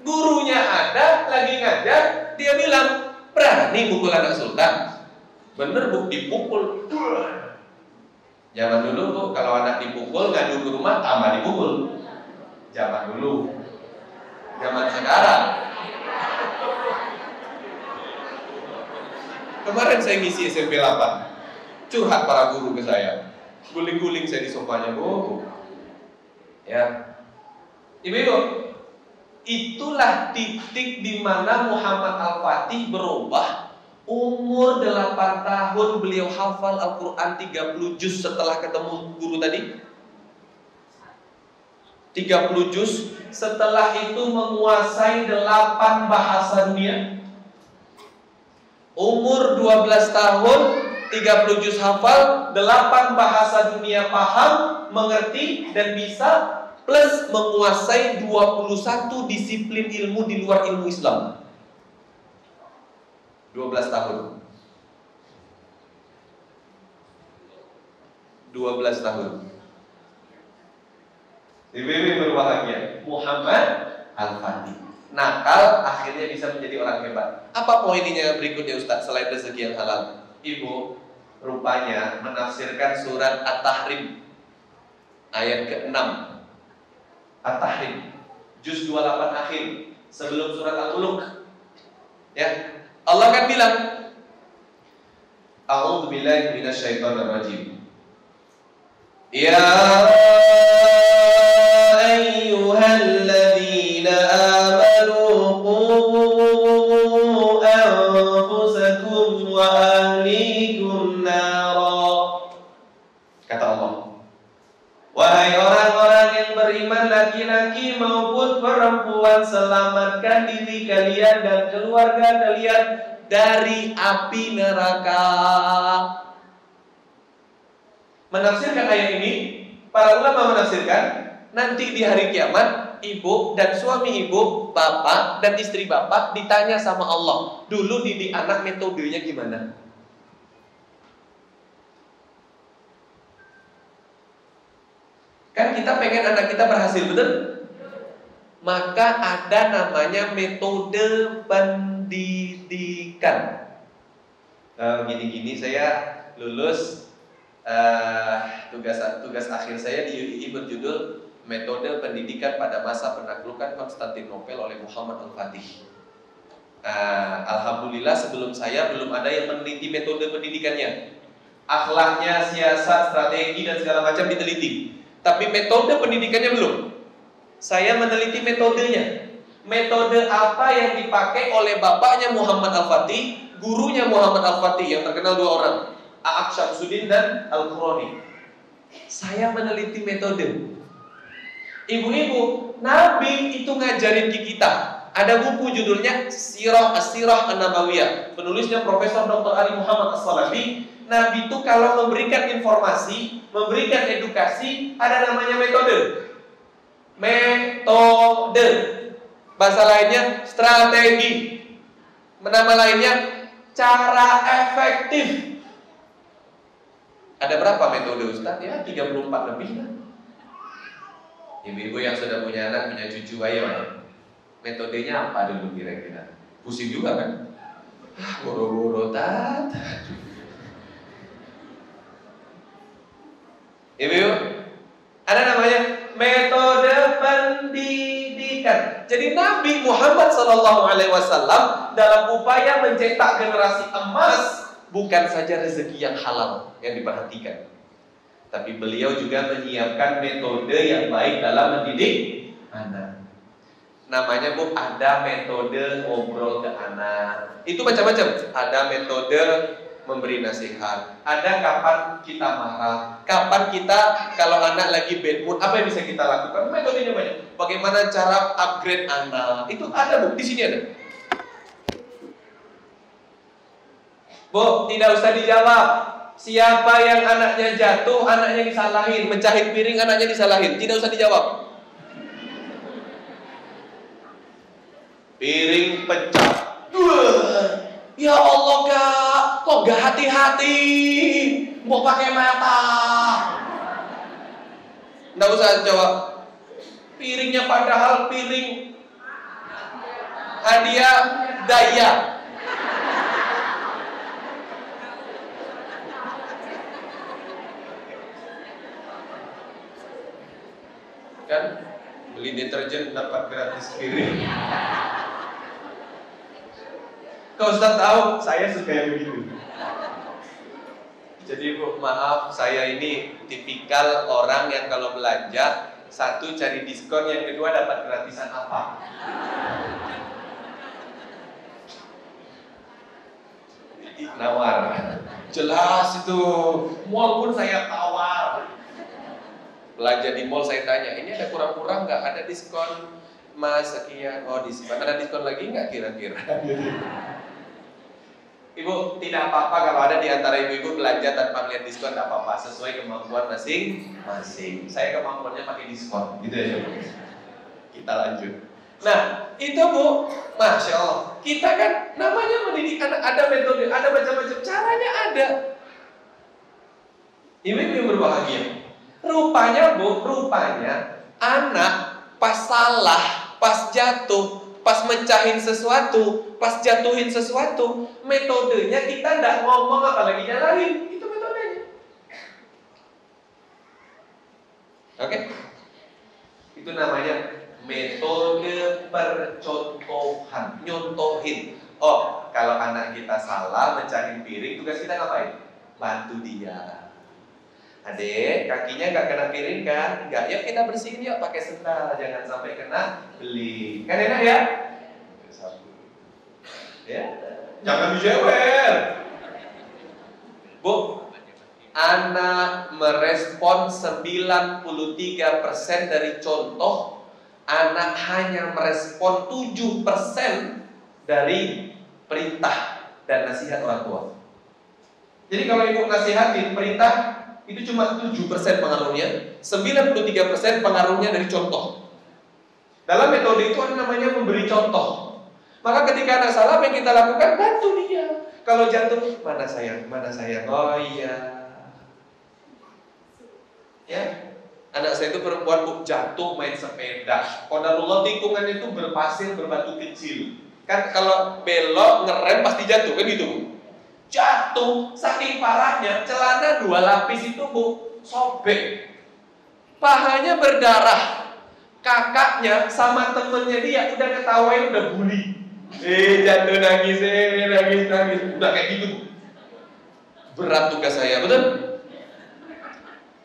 gurunya ada, lagi ngajar, dia bilang, berani pukul anak sultan. Bener bu, dipukul. Zaman dulu bu, kalau anak dipukul, ngadu ke rumah, tambah dipukul. Zaman dulu. Zaman sekarang. Kemarin saya ngisi SMP 8, curhat para guru ke saya, guling-guling saya di sofanya, bu. Ya, ibu-ibu, itulah titik di mana Muhammad Al-Fatih berubah. Umur 8 tahun beliau hafal Al-Quran 30 juz setelah ketemu guru tadi. 30 juz, setelah itu menguasai 8 bahasa dunia. Umur 12 tahun, 30 juz hafal, 8 bahasa dunia paham, mengerti dan bisa, plus menguasai 21 disiplin ilmu di luar ilmu Islam. 12 tahun. 12 tahun. Ibu-ibu berbahagia, Muhammad Al-Fatih. Nakal akhirnya bisa menjadi orang hebat. Apa poinnya berikutnya Ustaz selain rezeki yang halal? Ibu, rupanya menafsirkan surat At-Tahrim ayat ke-6. At-Tahrim juz 28 akhir sebelum surat Al-Mulk. Ya, Allah kan bilang, A'udzu billahi minasyaitonir rajim. Ya ayyuhalladzina amanu qu anfusakum wa ahlikum nara. Kata Allah, wahai orang-orang yang beriman laki-laki maupun perempuan, selamatkan diri kalian dan keluarga kalian dari api neraka. Menafsirkan ayat ini, para ulama menafsirkan nanti di hari kiamat, ibu dan suami ibu, bapak dan istri bapak ditanya sama Allah, dulu didik anak metodenya gimana? Kan kita pengen anak kita berhasil, betul? Maka ada namanya metode pendidikan. Gini-gini saya lulus tugas akhir saya di UII berjudul Metode Pendidikan pada Masa Penaklukan Konstantinopel oleh Muhammad Al-Fatih. Alhamdulillah sebelum saya belum ada yang meneliti metode pendidikannya. Akhlaknya, siasat, strategi dan segala macam diteliti. Tapi metode pendidikannya belum. Saya meneliti metodenya. Metode apa yang dipakai oleh bapaknya Muhammad Al-Fatih, gurunya Muhammad Al-Fatih yang terkenal dua orang, A'aq Syamsuddin dan Al-Qurani. Saya meneliti metode. Ibu-ibu, Nabi itu ngajarin ke kita. Ada buku judulnya Sirah As-Sirah An-Nabawiyah. Penulisnya Profesor Dr. Ali Muhammad As-Salafi. Nabi itu kalau memberikan informasi, memberikan edukasi, ada namanya metode. Metode. Bahasa lainnya strategi. Nama lainnya cara efektif. Ada berapa metode Ustaz? Ya 34 lebih lah. Ibu-ibu yang sudah punya anak, punya cucu, ayo. Metodenya apa dulu kira-kira? Pusing juga kan? Boro-boro tat. Ibu, ada namanya metode pendidikan. Jadi Nabi Muhammad SAW dalam upaya mencetak generasi emas, bukan saja rezeki yang halal yang diperhatikan, tapi beliau juga menyiapkan metode yang baik dalam mendidik anak. Namanya Bu, ada metode ngobrol ke anak. Itu macam-macam. Ada metode memberi nasihat. Ada kapan kita marah, kapan kita kalau anak lagi bad mood, apa yang bisa kita lakukan? Metodenya banyak. Bagaimana cara upgrade anak? Itu ada Bu, di sini ada. Bu, tidak usah dijawab. Siapa yang anaknya jatuh, anaknya disalahin, mencahit piring, anaknya disalahin. Tidak usah dijawab. Piring pecah. Ya Allah Kak, kok gak hati-hati? Mau pakai mata. Nggak usah jawab. Piringnya padahal piring hadiah daya. Kan beli deterjen dapat gratis piring. Kau Ustaz tahu, saya suka yang begitu. Jadi Bu, maaf, saya ini tipikal orang yang kalau belanja, satu cari diskon, yang kedua dapat gratisan apa. Nawar. Jelas itu, mall pun saya tawar. Belanja di mall saya tanya, ini ada kurang-kurang nggak? Ada diskon Mas sekian. Oh diskon, ada diskon lagi nggak kira-kira? Ibu, tidak apa-apa kalau ada di antara ibu-ibu belanja tanpa melihat diskon, tidak apa-apa, sesuai kemampuan masing-masing. Saya kemampuannya pakai diskon, gitu ya. Kita lanjut. Nah, itu Bu, Masya Allah. Kita kan namanya mendidik anak, ada metode, ada macam-macam caranya ada. Ibu-ibu yang berbahagia. Rupanya Bu, anak pas salah, pas jatuh, pas mencahin sesuatu, pas jatuhin sesuatu, metodenya kita tidak ngomong apalagi nyalahin. Itu Oke? Itu namanya metode percontohan, nyontohin. Oh, kalau anak kita salah mecahin piring, tugas kita ngapain? Bantu dia. Adik, kakinya nggak kena piring kan? Nggak, yuk kita bersihin yuk pakai sendal, jangan sampai kena beli. Kan enak ya? Ya, jangan dijewer. Bu, anak merespon 93% dari contoh, anak hanya merespon 7% dari perintah dan nasihat orang tua. Jadi kalau ibu nasihatin perintah, itu cuma 7% pengaruhnya, 93% pengaruhnya dari contoh. Dalam metode itu ada namanya memberi contoh. Maka ketika anak salah, apa yang kita lakukan? Bantu dia. Kalau jatuh, mana sayang, mana sayang. Oh iya. Ya, anak saya itu perempuan, Bu, jatuh main sepeda. Qadarullah tikungan itu berpasir, berbatu kecil. Kan kalau belok ngerem pasti jatuh, kan gitu, Bu. Jatuh, saking parahnya, celana 2 lapis itu, Bu, sobek. Pahanya berdarah. Kakaknya sama temennya dia udah ketawain, udah bully. Jatuh nangis, nangis. Udah kayak gitu. Berat tugas saya, betul?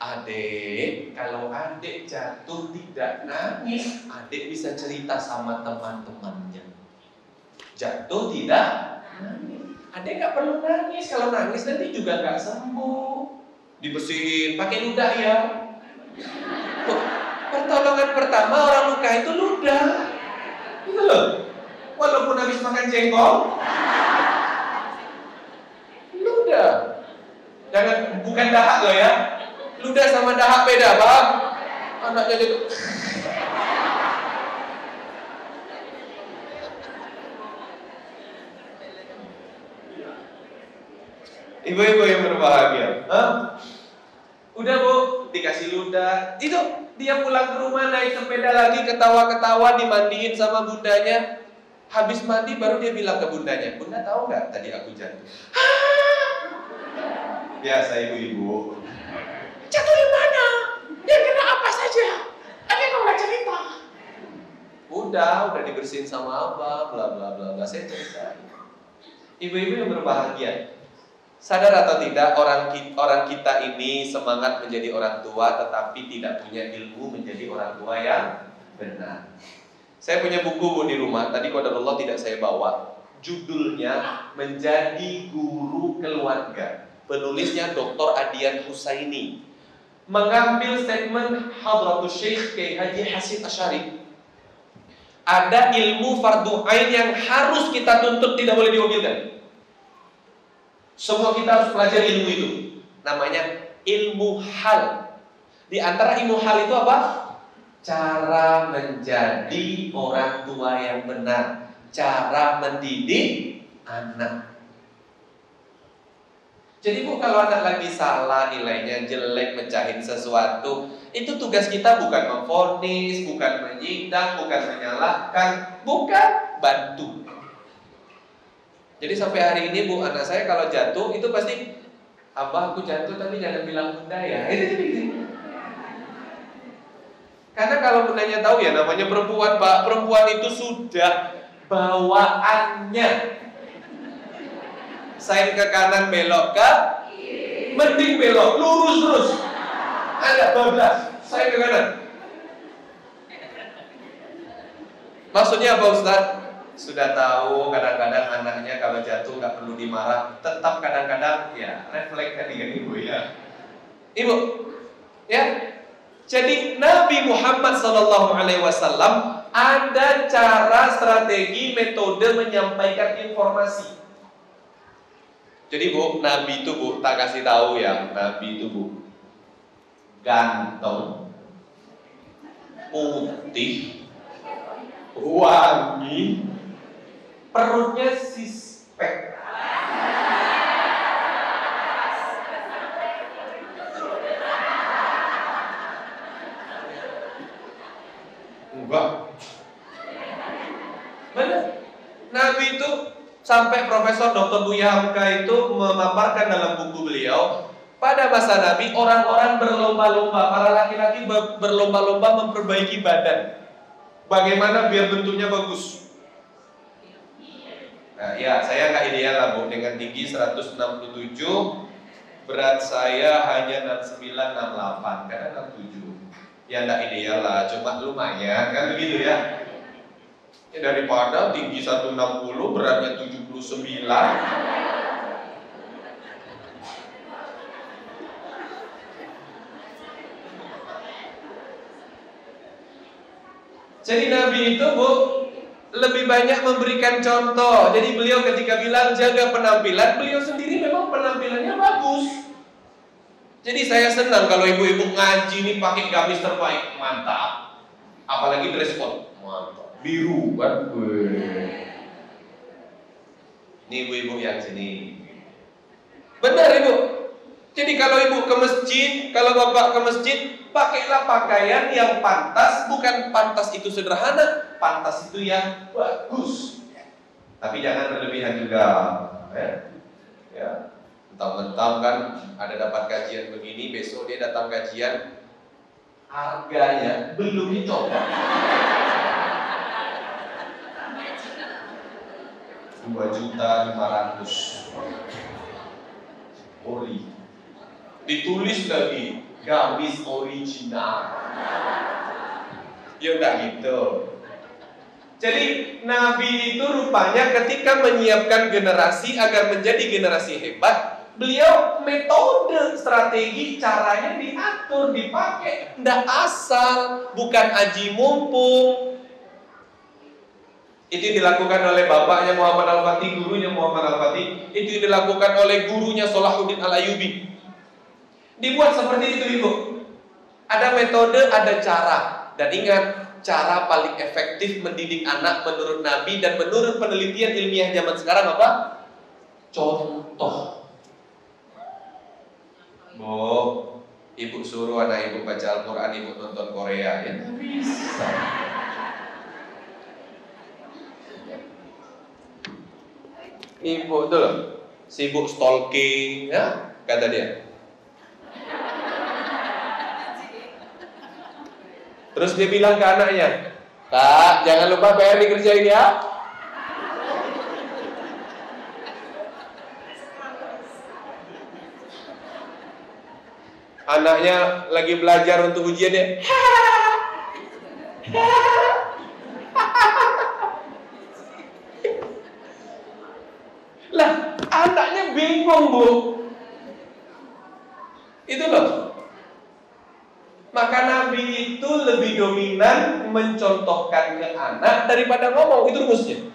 Adik, kalau adik jatuh tidak nangis, adik bisa cerita sama teman-temannya. Jatuh tidak nangis. Adik gak perlu nangis. Kalau nangis nanti juga gak sembuh. Dibersihin, pakai ludah ya. Tuh, pertolongan pertama orang luka itu ludah. Gitu loh. Walaupun habis makan jengkol, ludah. Jangan, bukan dahak loh ya. Ludah sama dahak beda, Bang. Anaknya gitu. Ibu-ibu yang berbahagia, udah, Bu, dikasih ludah. Itu dia pulang ke rumah, naik sepeda lagi, ketawa-ketawa, dimandiin sama bundanya. Habis mandi baru dia bilang ke bundanya, Bunda tahu nggak tadi aku jatuh? Biasa ibu-ibu. Jatuh di mana? Dia kena apa saja? Ada yang nggak cerita? Udah dibersihin sama Abah, bla bla bla bla. Saya cerita. Ibu-ibu yang berbahagia, sadar atau tidak orang kita ini semangat menjadi orang tua, tetapi tidak punya ilmu menjadi orang tua yang benar. Saya punya buku, Bu, di rumah. Tadi qadarullah tidak saya bawa. Judulnya Menjadi Guru Keluarga. Penulisnya Dr. Adian Husaini. Mengambil statement Hadratus Syekh Kiai Haji Hasyim Asy'ari. Ada ilmu fardu ain yang harus kita tuntut, tidak boleh diobilkan. Semua kita harus pelajari ilmu itu. Namanya ilmu hal. Di antara ilmu hal itu apa? Cara menjadi orang tua yang benar, cara mendidik anak. Jadi, Bu, kalau anak lagi salah, nilainya jelek, mecahin sesuatu, itu tugas kita bukan memvonis, bukan menyidang, bukan menyalahkan, bukan bantu. Jadi sampai hari ini, Bu, anak saya kalau jatuh itu pasti, Abah aku jatuh tapi jangan bilang Bunda ya. Itu gitu. Karena kalau bundanya tahu ya, namanya perempuan, Pak. Perempuan itu sudah bawaannya. Saya ke kanan belok ke, mending belok, lurus terus. Ada 12, saya ke kanan. Maksudnya apa, Ustaz? Sudah tahu kadang-kadang anaknya kalau jatuh nggak perlu dimarah, tetap kadang-kadang ya refleks tadi kan Ibu ya. Ibu, ya. Jadi Nabi Muhammad SAW ada cara, strategi, metode menyampaikan informasi. Jadi, Bu, Nabi itu, Bu, tak kasih tahu ya, Nabi itu, Bu, ganteng, putih, wangi, perutnya sispek. Enggak. Benar. Nabi itu sampai Profesor Dr. Buya Hamka itu memaparkan dalam buku beliau, Pada masa Nabi, orang-orang berlomba-lomba, para laki-laki berlomba-lomba memperbaiki badan. Bagaimana biar bentuknya bagus? Nah, ya, saya nggak ideal lah, Bu. Dengan tinggi 167, berat saya hanya 69, 68, karena 67. Ya nggak ideal lah, cuma lumayan, kan begitu ya. Ya daripada tinggi 160, beratnya 79. Jadi Nabi itu, Bu, lebih banyak memberikan contoh. Jadi beliau ketika bilang jaga penampilan, beliau sendiri memang penampilannya bagus. Jadi saya senang kalau ibu-ibu ngaji ini pakai gamis terbaik, mantap. Apalagi dress code, mantap. Biru kan? Ini ibu-ibu yang sini. Benar ibu. Jadi kalau ibu ke masjid, kalau bapak ke masjid, pakailah pakaian yang pantas. Bukan pantas itu sederhana, pantas itu yang bagus. Tapi jangan berlebihan juga, ya. Mentang-mentang kan ada dapat kajian begini, besok dia datang kajian, harganya belum dicoba. 2.500.000 ori. Ditulis lagi gamis original. Ya udah gitu. Jadi Nabi itu rupanya ketika menyiapkan generasi agar menjadi generasi hebat, beliau metode, strategi, caranya diatur, dipakai, ndak asal, bukan aji mumpung. Itu dilakukan oleh bapaknya Muhammad Al-Fatih, gurunya Muhammad Al-Fatih. Itu dilakukan oleh gurunya Salahuddin Al-Ayyubi. Dibuat seperti itu ibu. Ada metode, ada cara. Dan ingat, cara paling efektif mendidik anak menurut Nabi dan menurut penelitian ilmiah zaman sekarang apa? Contoh. Bu, ibu suruh anak ibu baca Al-Quran, ibu nonton Korea, ya nggak bisa. Ibu tuh loh, sibuk stalking, ya kata dia. Terus dia bilang ke anaknya, Kak, jangan lupa PR dikerjain ya. Anaknya lagi belajar untuk ujian dia. Lah, anaknya bingung, Bu. Itu loh. Maka Nabi itu lebih dominan mencontohkan ke anak daripada ngomong. Itu rumusnya.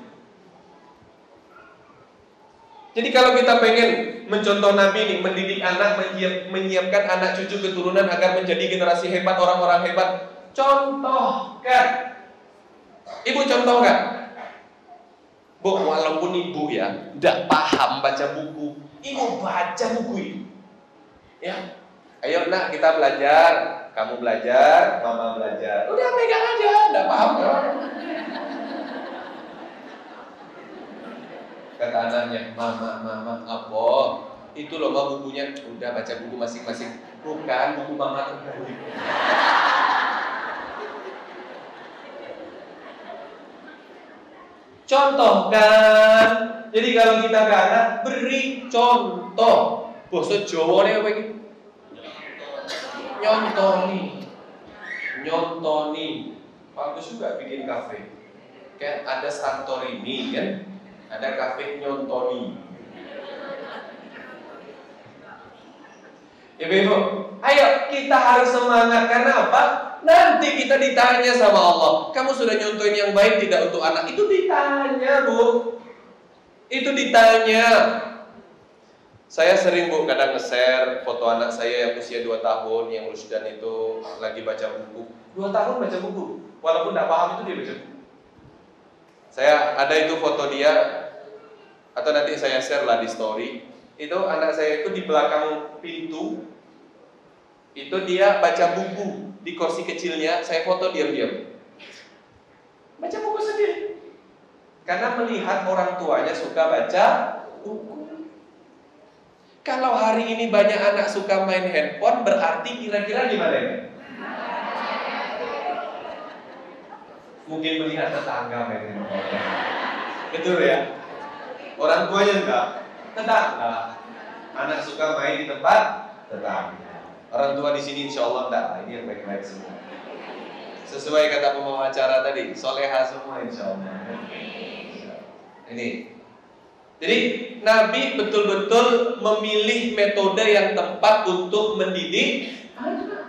Jadi kalau kita pengen mencontoh Nabi ini, mendidik anak, menyiapkan anak cucu keturunan agar menjadi generasi hebat, orang-orang hebat, contohkan. Ibu contohkan. Bu, walaupun ibu ya tidak paham baca buku, ibu baca buku itu. Ya, ayo nak kita belajar, kamu belajar, mama belajar. Udah pegang aja, tidak paham kan? Kata anaknya, mama, apa? Itu loh ma bukunya. Udah baca buku masing-masing. Bukan buku mama terbalik. Contohkan. Jadi kalau kita ke anak, beri contoh. Basa Jawa nih apa ini? Nyontoni. Bagus juga bikin kafe. Kan ada Santorini kan? Ada kafe nyontoni. Ibu-ibu, ayo kita harus semangat. Karena apa? Nanti kita ditanya sama Allah, kamu sudah nyontoin yang baik tidak untuk anak? Itu ditanya, Bu. Itu ditanya. Saya sering, Bu, kadang nge-share foto anak saya yang usia 2 tahun, yang Rusdan itu lagi baca buku. 2 tahun baca buku. Walaupun tidak paham itu dia baca buku. Saya ada itu foto dia, atau nanti saya share lah di story. Itu anak saya itu di belakang pintu, itu dia baca buku di kursi kecilnya. Saya foto diam-diam, baca buku sendiri, karena melihat orang tuanya suka baca buku. Kalau hari ini banyak anak suka main handphone, berarti kira-kira gimana ya? Mungkin melihat tetangga main handphone. Betul ya? Orang tuanya enggak, tetangga. Anak suka main di tempat tetangga. Orang tua di sini insya Allah enggak. Ini yang baik-baik semua. Sesuai kata pembawa acara tadi, soleha semua insya Allah. Ini. Jadi Nabi betul-betul memilih metode yang tepat untuk mendidik anak.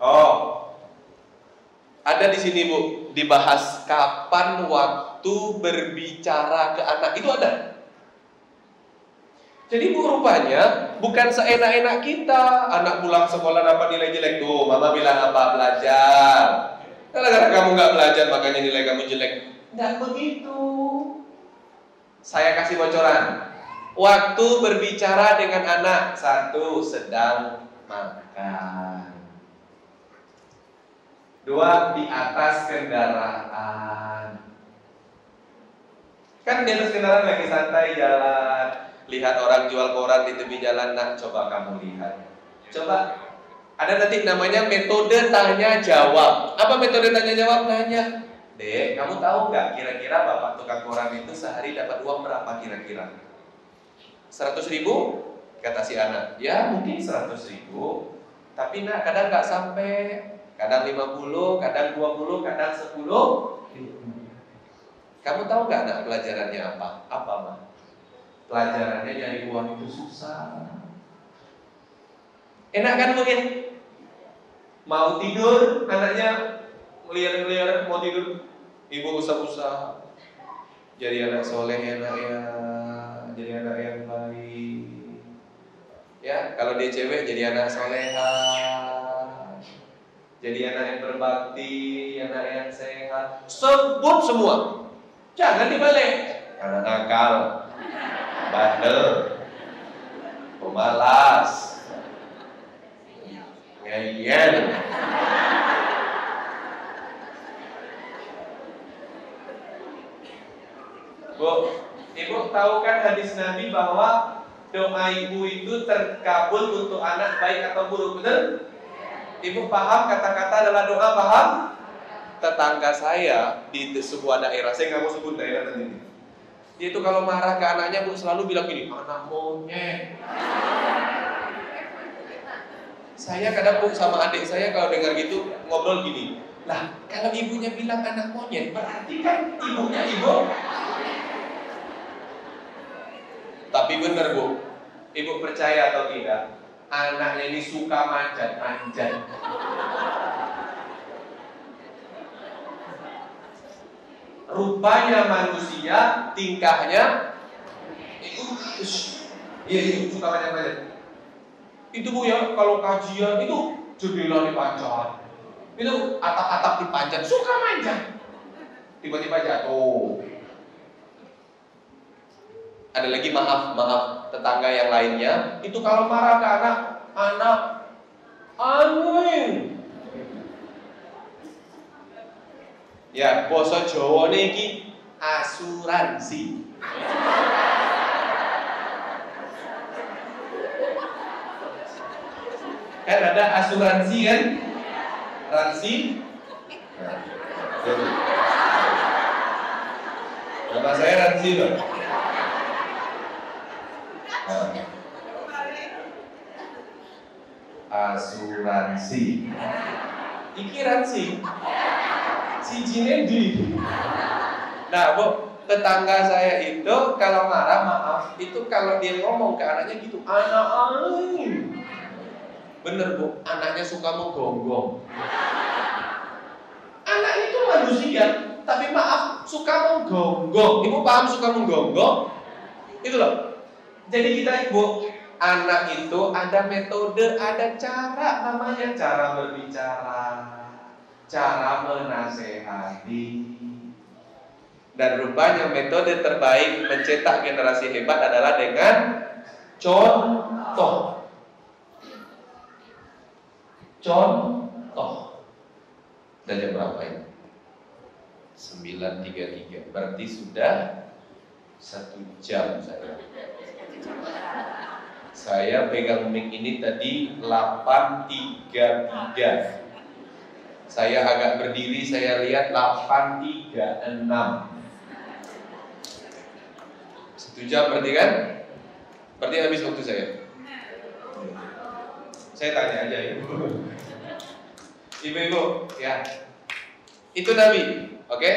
Oh, ada di sini Bu, dibahas kapan waktu berbicara ke anak itu ada. Jadi Bu, rupanya bukan seenak-enak kita. Anak pulang sekolah dapat nilai jelek, tuh mama bilang apa? Belajar. Gara-gara kamu nggak belajar makanya nilai kamu jelek. Nggak begitu. Saya kasih bocoran. Waktu berbicara dengan anak, 1, sedang makan. 2, di atas kendaraan. Kan di atas kendaraan lagi santai jalan, lihat orang jual koran di tepi jalan. Nah, coba kamu lihat. Coba, ada nanti namanya metode tanya jawab. Apa metode tanya jawab? Nanya, Dek, kamu tahu nggak kira-kira bapak tukang koran itu sehari dapat uang berapa kira-kira? 100.000? Kata si anak. Ya mungkin 100.000. Tapi nak kadang nggak sampai. Kadang 50, kadang 20, kadang 10. Kamu tahu nggak anak pelajarannya apa? Apa mah? Pelajarannya nyari uang itu susah. Enak kan mungkin? Mau tidur, anaknya ngeliar-ngeliar mau tidur. Ibu usah-usah jadi anak soleh anaknya, jadi anak yang baik. Ya, kalau dia cewek jadi anak soleha, jadi anak yang berbakti, anak yang sehat. Sebut semua, jangan dibalik. Anak nakal, bandel, pemalas, ngeyel. Bu, ibu tahu kan hadis Nabi bahwa doa ibu itu terkabul untuk anak baik atau buruk, betul? Ibu paham kata-kata adalah doa, paham? Tetangga saya di sebuah daerah, saya nggak mau sebut daerah nanti. Dia itu kalau marah ke anaknya, Bu, selalu bilang gini, anak monyet. Saya kadang Bu sama adik saya kalau dengar gitu ngobrol gini, lah kalau ibunya bilang anak monyet, berarti kan ibunya ibu. Tapi benar Bu, ibu percaya atau tidak, anaknya ini suka manjat-manjat. Rupanya manusia, tingkahnya itu, itu suka manjat-manjat. Itu Bu ya, kalau kajian itu jendela dipanjat, itu atap-atap dipanjat, suka manjat. Tiba-tiba jatuh. Ada lagi maaf tetangga yang lainnya itu kalau marah ke anak anjing. Ya, basa Jawa niki asuransi. Kan ada asuransi kan? Ransi. Nama saya Ransi loh. Asuransi. Iki ransi. Si Jinedi. Nah, Bu, tetangga saya itu kalau marah, maaf, itu kalau dia ngomong ke anaknya gitu, anak aing. Bener Bu, anaknya suka menggonggong. Anak itu manusia, tapi maaf, suka menggonggong. Ibu paham suka menggonggong? Itu loh. Jadi kita Ibu, anak itu ada metode, ada cara, namanya cara berbicara, cara menasehati. Dan rupanya metode terbaik mencetak generasi hebat adalah dengan contoh. Contoh. Dan jam berapa ini? 9.33. Berarti sudah 1 jam saya. Saya pegang mic ini tadi 833. Saya agak berdiri, saya lihat 836. 1 jam berarti kan? Berarti habis waktu saya. Saya tanya aja ibu-ibu, ya. Itu Nabi, oke?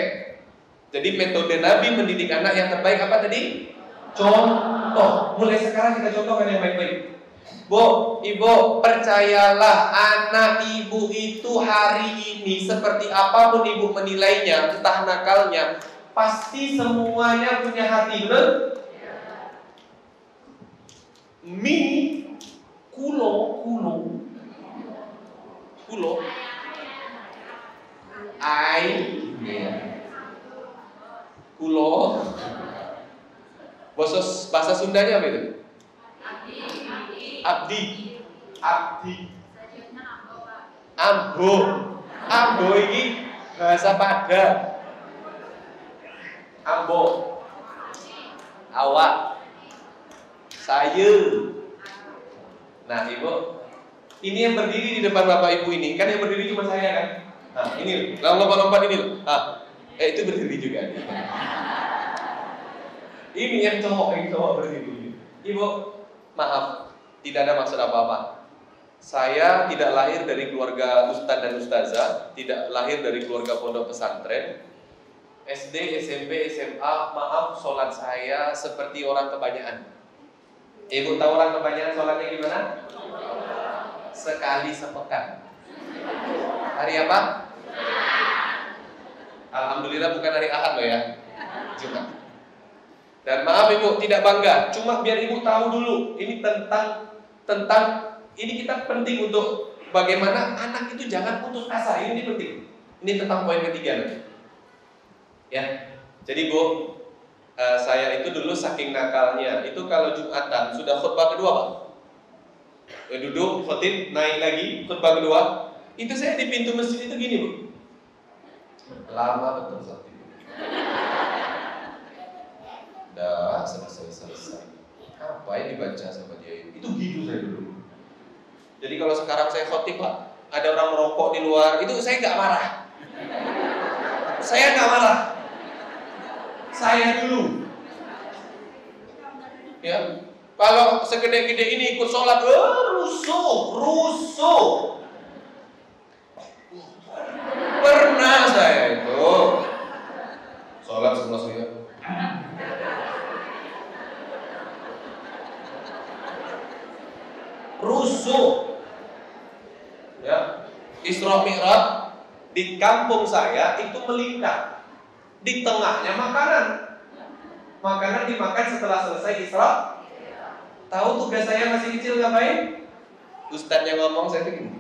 Jadi metode Nabi mendidik anak yang terbaik apa tadi? Contoh. Mulai sekarang kita contohkan yang baik-baik. Bu, ibu, percayalah anak ibu itu hari ini seperti apapun ibu menilainya, entah nakalnya, pasti semuanya punya hati, betul? Kulo, kulo. Bahasa Sundanya apa itu? Abdi. Ambo ini bahasa Padang. Ambo. Awak. Saya. Nah, ibu, ini yang berdiri di depan bapak ibu ini, kan yang berdiri cuma saya kan? Nah, ini lompat-lompat ini loh. Itu berdiri juga. Ini yang cowok berdiri. Ibu, maaf, tidak ada maksud apa-apa. Saya tidak lahir dari keluarga ustadz dan ustazah, tidak lahir dari keluarga pondok pesantren. SD, SMP, SMA, maaf, sholat saya seperti orang kebanyakan. Ibu tahu orang kebanyakan sholatnya gimana? Sekali sepekan. Hari apa? Alhamdulillah bukan hari Ahad loh ya, Jumat. Dan maaf ibu, tidak bangga. Cuma biar ibu tahu dulu, ini tentang ini kita penting untuk bagaimana anak itu jangan putus asa. Ini penting. Ini tentang poin ketiga nanti. Ya, jadi bu, saya itu dulu saking nakalnya, itu kalau Jumatan sudah khutbah kedua pak, duduk khotib naik lagi khutbah kedua, itu saya di pintu masjid itu gini bu, lama betul saat itu. Dah selesai. Apa yang dibaca sama dia itu gitu saya dulu. Jadi kalau sekarang saya khotib pak, ada orang merokok di luar, itu saya nggak marah. Saya dulu. Ya, kalau segede-gede ini ikut sholat, rusuh. Pernah saya itu sholat sebelah saya. Rusuh. Ya, Isra Mi'raj di kampung saya itu melingkar. Di tengahnya makanan dimakan setelah selesai Isra. Tahu tugas saya masih kecil ngapain? Ustadznya ngomong, saya begini,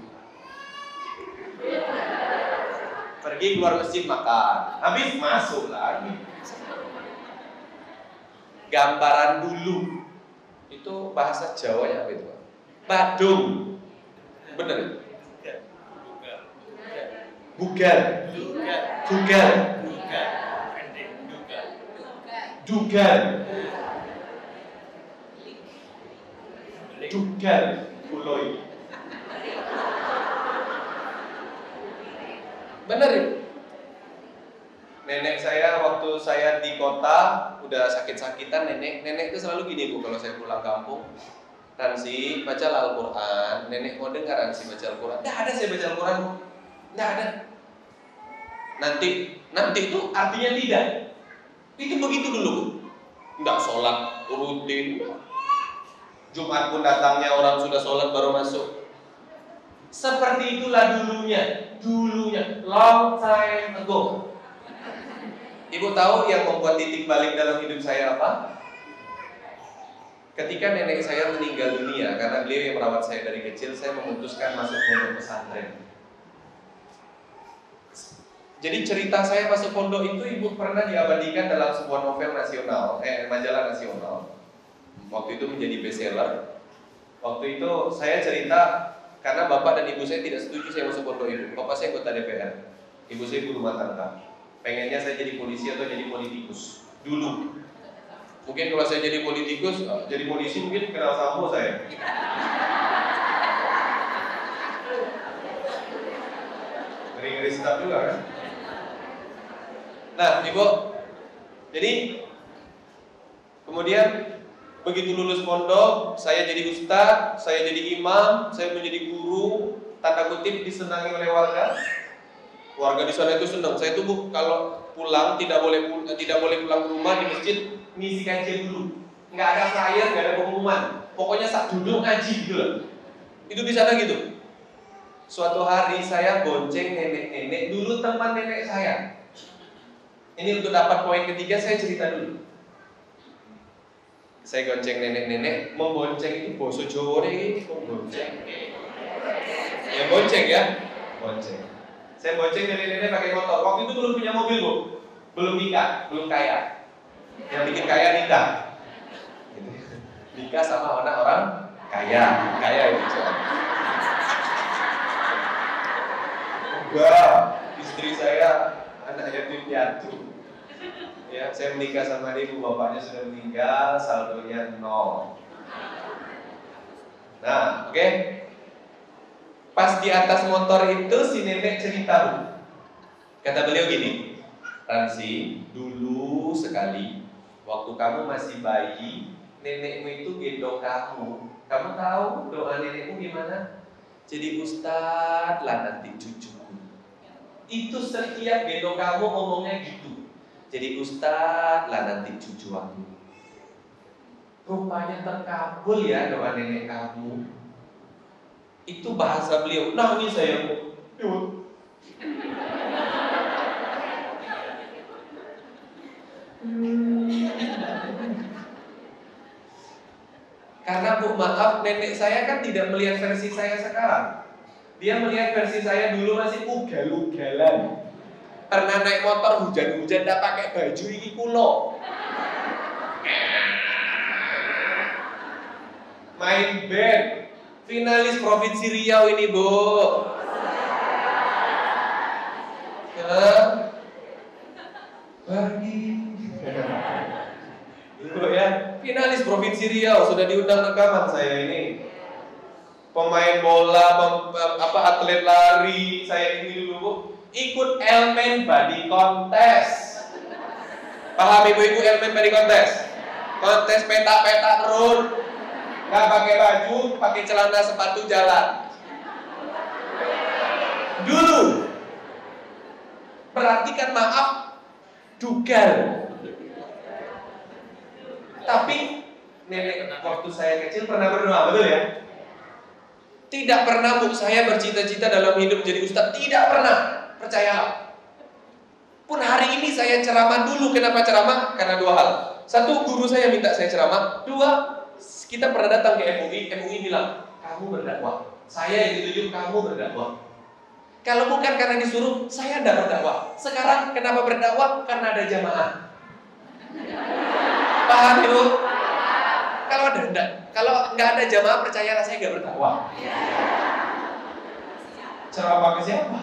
pergi keluar masjid makan, habis masuk lagi. Gambaran dulu itu bahasa Jawa ya apa itu? Badung, bener? Bugal. Dugal, kuloi. Bener ya? Nenek saya waktu saya di kota udah sakit-sakitan, nenek itu selalu gini bu, kalau saya pulang kampung, Ransi baca Al-Quran, nenek mau dengar Ransi baca Al-Quran. Nggak ada saya baca Al-Quran, nggak ada. Nanti itu artinya tidak. Itu begitu dulu, nggak sholat rutin. Jumat pun datangnya orang sudah sholat baru masuk. Seperti itulah dulunya, long time ago. Ibu tahu yang membuat titik balik dalam hidup saya apa? Ketika nenek saya meninggal dunia, karena beliau yang merawat saya dari kecil, saya memutuskan masuk pondok pesantren. Jadi cerita saya masuk pondok itu ibu pernah diabadikan dalam sebuah novel nasional, majalah nasional. Waktu itu menjadi bestseller. Waktu itu saya cerita karena bapak dan ibu saya tidak setuju saya masuk pondok itu. Bapak saya anggota DPR, ibu saya ibu rumah tangga. Pengennya saya jadi polisi atau jadi politikus dulu. Mungkin kalau saya jadi politikus, jadi polisi mungkin kenal Sambo saya. Ngeri-ngeri sedap juga kan. Nah, Ibu, jadi kemudian begitu lulus pondok, saya jadi ustadz, saya jadi imam, saya menjadi guru, tanda kutip disenangi oleh warga. Warga di sana itu senang. Saya tuh kalau pulang tidak boleh pulang ke rumah, di masjid ngisi kajian dulu. Nggak ada flyer, nggak ada pengumuman. Pokoknya saat duduk ngaji gitu loh. Itu di sana gitu. Suatu hari saya bonceng nenek-nenek, dulu teman nenek saya. Ini untuk dapat poin ketiga saya cerita dulu. Saya gonceng nenek-nenek, membonceng itu boso Jawa ini membonceng. Ya bonceng ya, bonceng. Saya bonceng nenek-nenek pakai motor. Waktu itu belum punya mobil, Bu. Belum nikah, belum kaya. Yang bikin kaya nikah. Nikah sama orang kaya itu. Enggak, istri saya anak yatim piatu. Ya, saya menikah sama ibu, bapaknya sudah meninggal, saldonya 0. Nah, oke. Pas di atas motor itu si nenek cerita, Bu. Kata beliau gini, Ransi, dulu sekali waktu kamu masih bayi, nenekmu itu gendong kamu. Kamu tahu doa nenekmu gimana? Jadi ustadz lah nanti cucuku. Itu setiap gendong kamu ngomongnya gitu. Jadi ustadz lah nanti cucu aku. Rupanya terkabul ya doa nenek kamu. Itu bahasa beliau. Nangis saya. Karena Bu maaf, nenek saya kan tidak melihat versi saya sekarang. Dia melihat versi saya dulu masih ugal-ugalan. Pernah naik motor hujan-hujan tak pakai baju iki kulo. Main band, finalis Provinsi Riau ini, Bu. Pergi. Itu ya, finalis Provinsi Riau sudah diundang rekaman saya ini. Pemain bola, atlet lari, saya ini dulu, Bu. Ikut elemen body contest. Paham ibu-ibu elemen body contest? Kontes petak-petak road. Nggak pakai baju, pakai celana sepatu jalan. Dulu. Berarti kan maaf, dugal. Tapi nenek waktu saya kecil pernah berdoa, betul ya? Tidak pernah Bu saya bercita-cita dalam hidup jadi ustadz, tidak pernah. Percayalah. Pun hari ini saya ceramah dulu. Kenapa ceramah? Karena dua hal. Satu, guru saya minta saya ceramah. Dua, kita pernah datang ke MUI. MUI bilang, kamu berdakwah. Saya yang dituju, kamu berdakwah. Kalau bukan karena disuruh, saya tidak berdakwah. Sekarang kenapa berdakwah? Karena ada jamaah. Paham Ibu? Kalau nggak ada jamaah, percayalah saya nggak berdakwah. Ceramah ke siapa?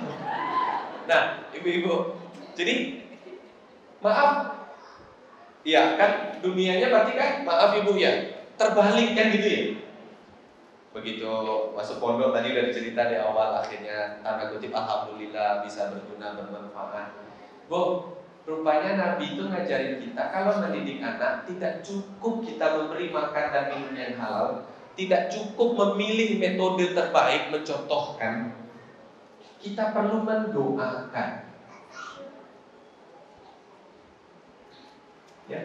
Nah, ibu-ibu, jadi maaf, ya kan dunianya berarti kan maaf ibu ya, terbalik kan gitu ya. Begitu masuk pondok tadi udah dicerita di awal, akhirnya tanda kutip alhamdulillah bisa berguna bermanfaat. Bu, rupanya Nabi itu ngajarin kita kalau mendidik anak tidak cukup kita memberi makan dan minum yang halal, tidak cukup memilih metode terbaik mencontohkan. Kita perlu mendoakan. Ya.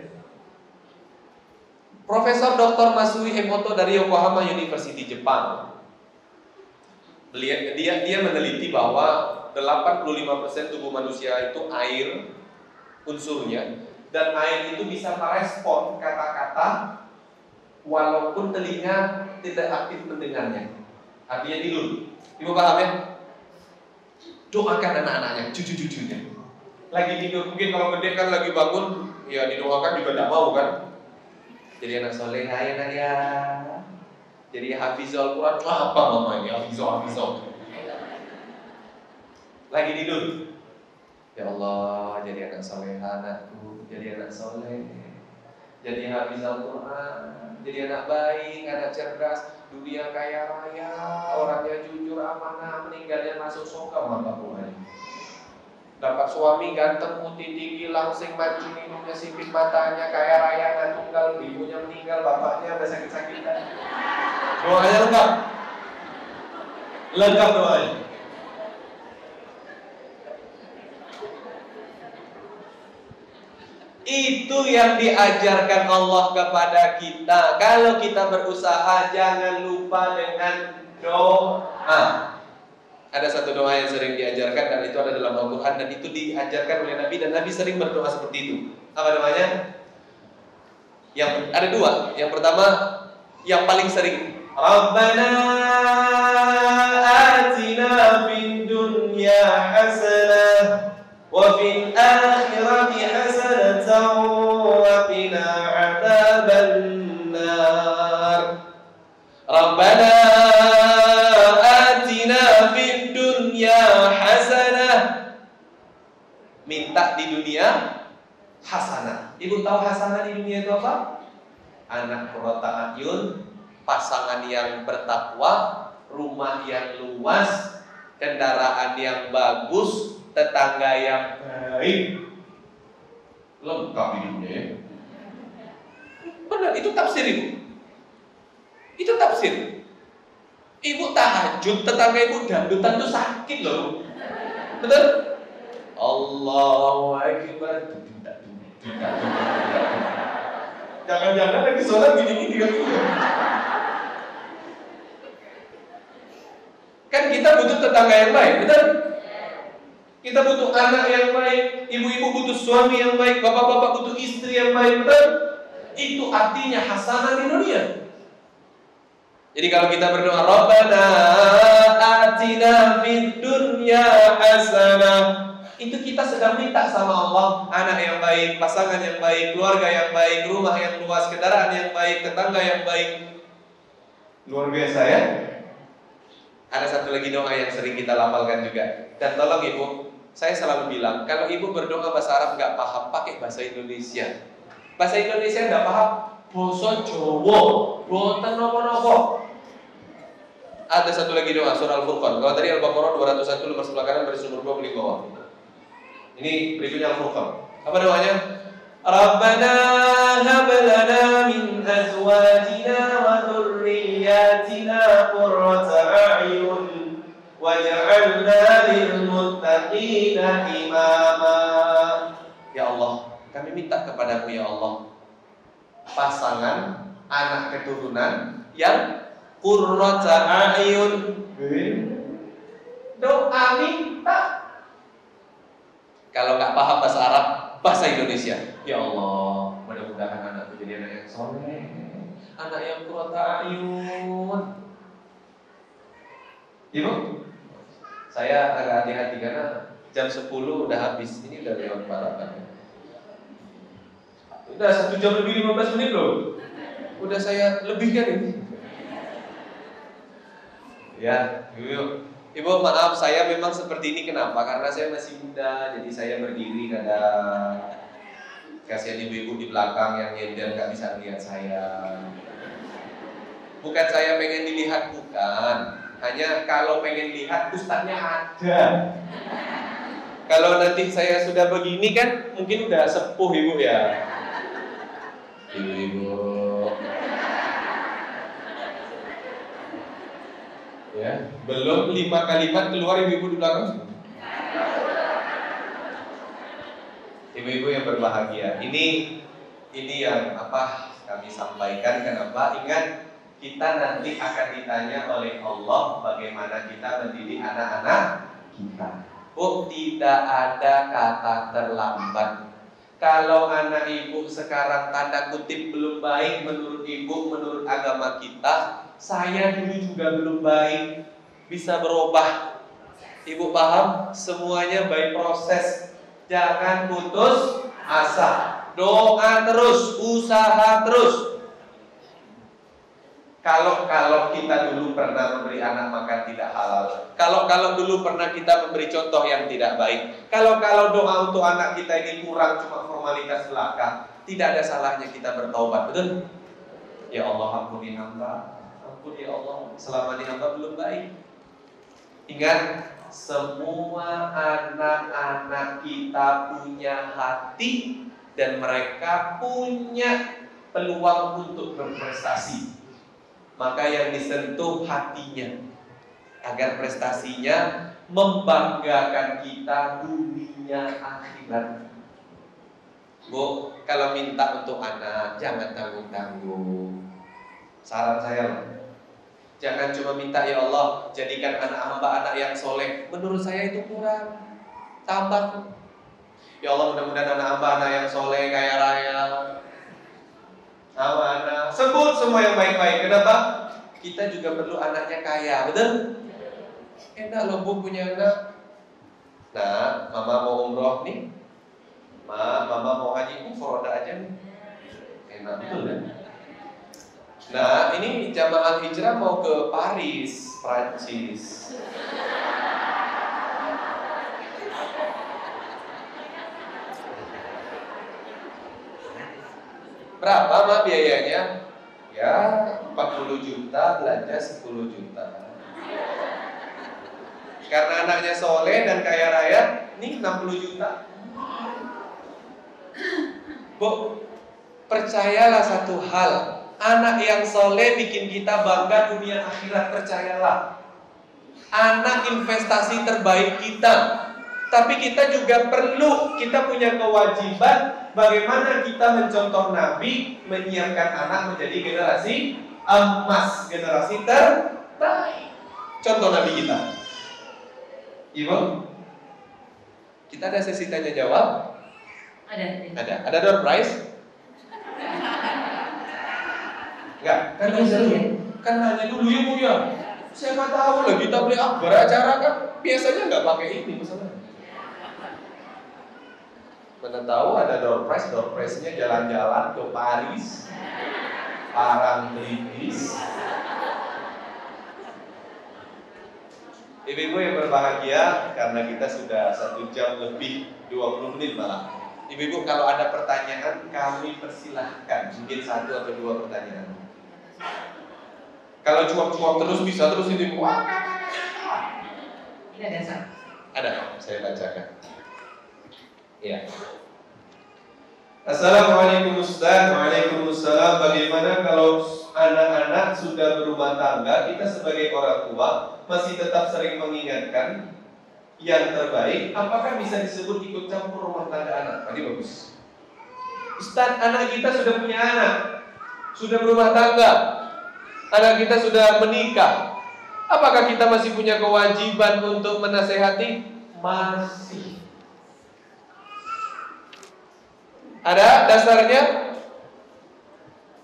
Profesor Dr. Masui Emoto dari Yokohama University Jepang. Dia meneliti bahwa 85% tubuh manusia itu air unsurnya, dan air itu bisa merespon kata-kata walaupun telinga tidak aktif mendengarnya. Artinya tidur. Ibu paham ya? Doakan anak-anaknya, cucu-cucunya. Lagi tidur, mungkin kalau gede kan lagi bangun, ya didoakan juga tidak mau kan. Jadi anak soleh ya nak ya. Jadi hafizul Quran, apa mama ini hafizul. Lagi tidur, ya Allah jadi anak soleh anakku, jadi anak soleh. jadi hafiz Al-Quran, jadi anak baik, anak cerdas, dunia kaya raya, orangnya jujur, amanah, meninggalnya masuk surga, mantap pokoknya. Dapat suami ganteng, putih, tinggi, langsing, mancung, hidungnya sipit, matanya kaya raya, dan tunggal, ibunya meninggal, bapaknya ada sakit-sakitan. Doanya lengkap. Lengkap doanya. Itu yang diajarkan Allah kepada kita. Kalau kita berusaha, jangan lupa dengan doa. Ada satu doa yang sering diajarkan dan itu ada dalam Al-Quran dan itu diajarkan oleh Nabi dan Nabi sering berdoa seperti itu. Apa namanya? Yang ada dua. Yang pertama, yang paling sering, Rabbana atina fid dunya hasanah wa fil akhirati hasanatan wa qina adzabannar. Rabbana atina fid dunya hasanah. Minta di dunia hasanah. Ibu tahu hasanah di dunia itu apa? Anak qurrata ayun, pasangan yang bertakwa, rumah yang luas, kendaraan yang bagus, tetangga yang baik. Lengkap hidupnya ya. Benar, itu tafsir ibu. Itu tafsir. Ibu tahajud, tetangga ibu dangdutan tuh sakit loh. Betul? Allahu Akbar. Jangan-jangan lagi sholat gini-gini kan itu. Kan kita butuh tetangga yang baik, betul? Kita butuh anak yang baik, ibu-ibu butuh suami yang baik, bapak-bapak butuh istri yang baik, betul? Itu artinya hasanah di dunia. Jadi kalau kita berdoa, Rabbana atina fid dunya hasanah, itu kita sedang minta sama Allah anak yang baik, pasangan yang baik, keluarga yang baik, rumah yang luas, kendaraan yang baik, tetangga yang baik. Luar biasa ya. Ada satu lagi doa yang sering kita lafalkan juga. Dan tolong ibu, saya selalu bilang, kalau ibu berdoa bahasa Arab nggak paham, pakai bahasa Indonesia. Bahasa Indonesia nggak paham, basa Jawa, boten nopo-nopo. Ada satu lagi doa surah Al-Furqan. Kalau tadi Al-Baqarah 201 lembar sebelah kanan, baris nomor 2 paling bawah. Ini berikutnya Al-Furqan. Apa doanya? Rabbana hab lana min azwajina wa dhurriyyatina qurrata a'yun waj'alna lil muttaqina imama. Ya Allah, kami minta kepadamu ya Allah, pasangan, anak keturunan yang qurrata a'yun. Doa minta. Kalau nggak paham bahasa Arab, bahasa Indonesia. Ya Allah, mudah-mudahan anakku jadi anak yang soleh, anak yang qurrata a'yun. Ibu, saya agak hati-hati karena jam 10 udah habis. Ini udah lewat balapan. Udah 1 jam lebih 15 menit loh. Udah saya lebihkan ini. Ya, yuk. Ibu maaf, saya memang seperti ini. Kenapa? Karena saya masih muda, jadi saya berdiri kadang. Kasihan ibu-ibu di belakang yang nyender gak bisa lihat saya. Bukan saya pengen dilihat, bukan. Hanya kalau pengen lihat ustadznya ada. Kalau nanti saya sudah begini kan mungkin udah sepuh ibu ya. Ibu-ibu. Ya, belum 5 kalimat keluar ibu-ibu di belakang. Ibu-ibu yang berbahagia, ini yang apa kami sampaikan. Kenapa? Ingat, kita nanti akan ditanya oleh Allah bagaimana kita mendidik anak-anak kita. Bu, tidak ada kata terlambat. Kalau anak ibu sekarang tanda kutip belum baik menurut ibu, menurut agama kita, saya dulu juga belum baik, bisa berubah. Ibu paham? Semuanya by proses. Jangan putus asa. Doa terus, usaha terus. Kalau kita dulu pernah memberi anak makan tidak halal, kalau dulu pernah kita memberi contoh yang tidak baik, kalau doa untuk anak kita ini kurang cuma formalitas belaka, tidak ada salahnya kita bertaubat, betul? Ya Allah, ampuni hamba, ampuni ya Allah, selama ini hamba belum baik. Ingat, semua anak-anak kita punya hati dan mereka punya peluang untuk berprestasi. Maka yang disentuh hatinya agar prestasinya membanggakan kita dunia akhirat. Bu, kalau minta untuk anak jangan tanggung-tanggung. Saran saya loh, jangan cuma minta ya Allah jadikan anak hamba anak yang soleh. Menurut saya itu kurang. Tambah. Ya Allah, mudah-mudahan anak hamba anak yang soleh, kaya raya, amanah, sebut semua yang baik-baik. Kenapa? Kita juga perlu anaknya kaya, betul? Enak loh Bu punya anak. Nah, mama mau umroh nih, mama mau haji, foroda aja nih. Enak betul kan? Nah, ini jamaah hijrah mau ke Paris, Prancis. Berapa mah biayanya? Ya 40 juta, belanja 10 juta. Karena anaknya soleh dan kaya raya, ini 60 juta. Bu, percayalah satu hal, anak yang soleh bikin kita bangga dunia akhirat, percayalah. Anak investasi terbaik kita. Tapi kita juga perlu, kita punya kewajiban bagaimana kita mencontoh Nabi, menyiapkan anak menjadi generasi emas, generasi terbaik. Contoh Nabi kita. Ibu, kita ada sesi tanya jawab? Ada. Ada door prize? Enggak, kan nanya dulu ya Bu ya. Siapa tahu lah kita beli akbar acara kan biasanya nggak pakai ini misalnya. Mana tahu ada door prize-nya jalan-jalan ke Paris, Parangtritis. Ibu-ibu yang berbahagia, karena kita sudah 1 jam lebih 20 menit malah. Ibu-ibu kalau ada pertanyaan kami persilahkan, mungkin 1 atau 2 pertanyaan. Kalau cuap-cuap terus bisa terus ini. Ini ada Sam. Ada, saya bacakan. Iya. Assalamualaikum Ustaz. Waalaikumsalam. Bagaimana kalau anak-anak sudah berumah tangga, kita sebagai orang tua masih tetap sering mengingatkan yang terbaik, apakah bisa disebut ikut campur rumah tangga anak? Ini bagus. Ustaz, anak kita sudah punya anak, sudah berumah tangga, anak kita sudah menikah, apakah kita masih punya kewajiban untuk menasehati? Masih. Ada dasarnya.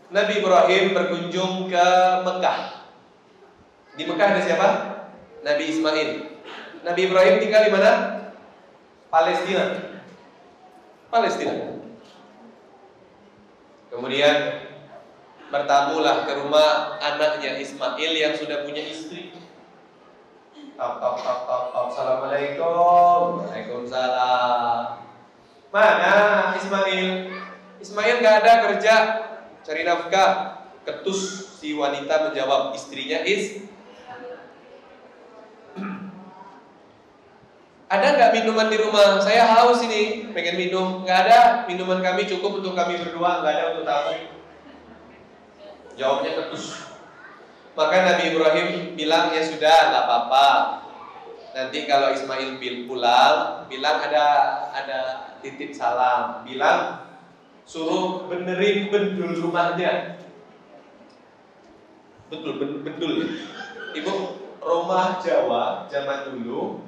Nabi Ibrahim berkunjung ke Mekah. Di Mekah ada siapa? Nabi Ismail. Nabi Ibrahim tinggal di mana? Palestina. Kemudian bertamulah ke rumah anaknya Ismail yang sudah punya istri. Top. Assalamualaikum. Waalaikumsalam. Mana Ismail? Ismail gak ada kerja, cari nafkah. Ketus si wanita menjawab, istrinya ada nggak minuman di rumah? Saya haus ini, pengen minum. Nggak ada, minuman kami cukup untuk kami berdua, nggak ada untuk tamu. Jawabnya ketus. Maka Nabi Ibrahim bilang, ya sudah, nggak apa-apa. Nanti kalau Ismail pulang, bilang ada titip salam, bilang suruh benerin bendul rumahnya. Betul, bendul ya. Ibu, rumah Jawa zaman dulu,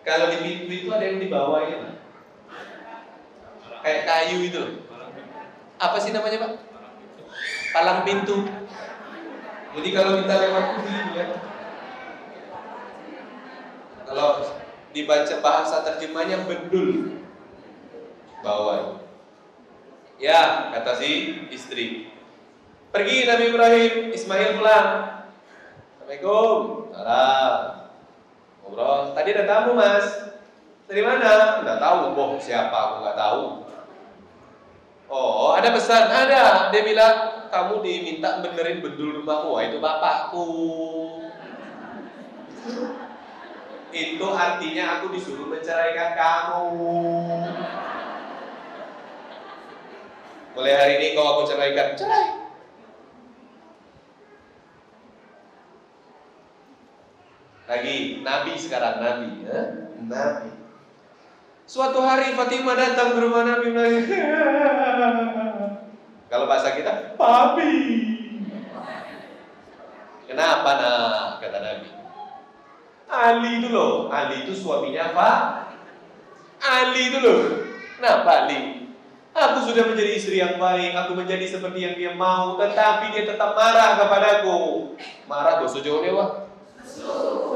kalau di pintu itu ada yang di bawah ya, kayak kayu itu. Apa sih namanya Pak? Palang pintu. Jadi kalau kita lewat begini ya, kalau dibaca bahasa terjemahnya bendul bawah. Ya, kata si istri. Pergi Nabi Ibrahim, Ismail pulang. Assalamualaikum. Salam. Ngobrol. Tadi ada tamu mas. Dari mana? Nggak tahu. Boh, siapa? Aku nggak tahu. Oh, ada pesan? Ada. Dia bilang, kamu diminta benerin bedul rumahmu. Wah, itu bapakku. Itu artinya aku disuruh menceraikan kamu. Mulai hari ini kau aku ceraikan. Cerai. Lagi, Nabi sekarang, Nabi ya? Nabi. Suatu hari Fatimah datang ke rumah Nabi. Kalau bahasa kita, Papi. Kenapa nak? Kata Nabi. Ali itu loh, Ali itu suaminya apa? Ali itu loh. Kenapa Ali? Aku sudah menjadi istri yang baik, aku menjadi seperti yang dia mau, tetapi dia tetap marah kepadaku. Marah dosa jauh dewa.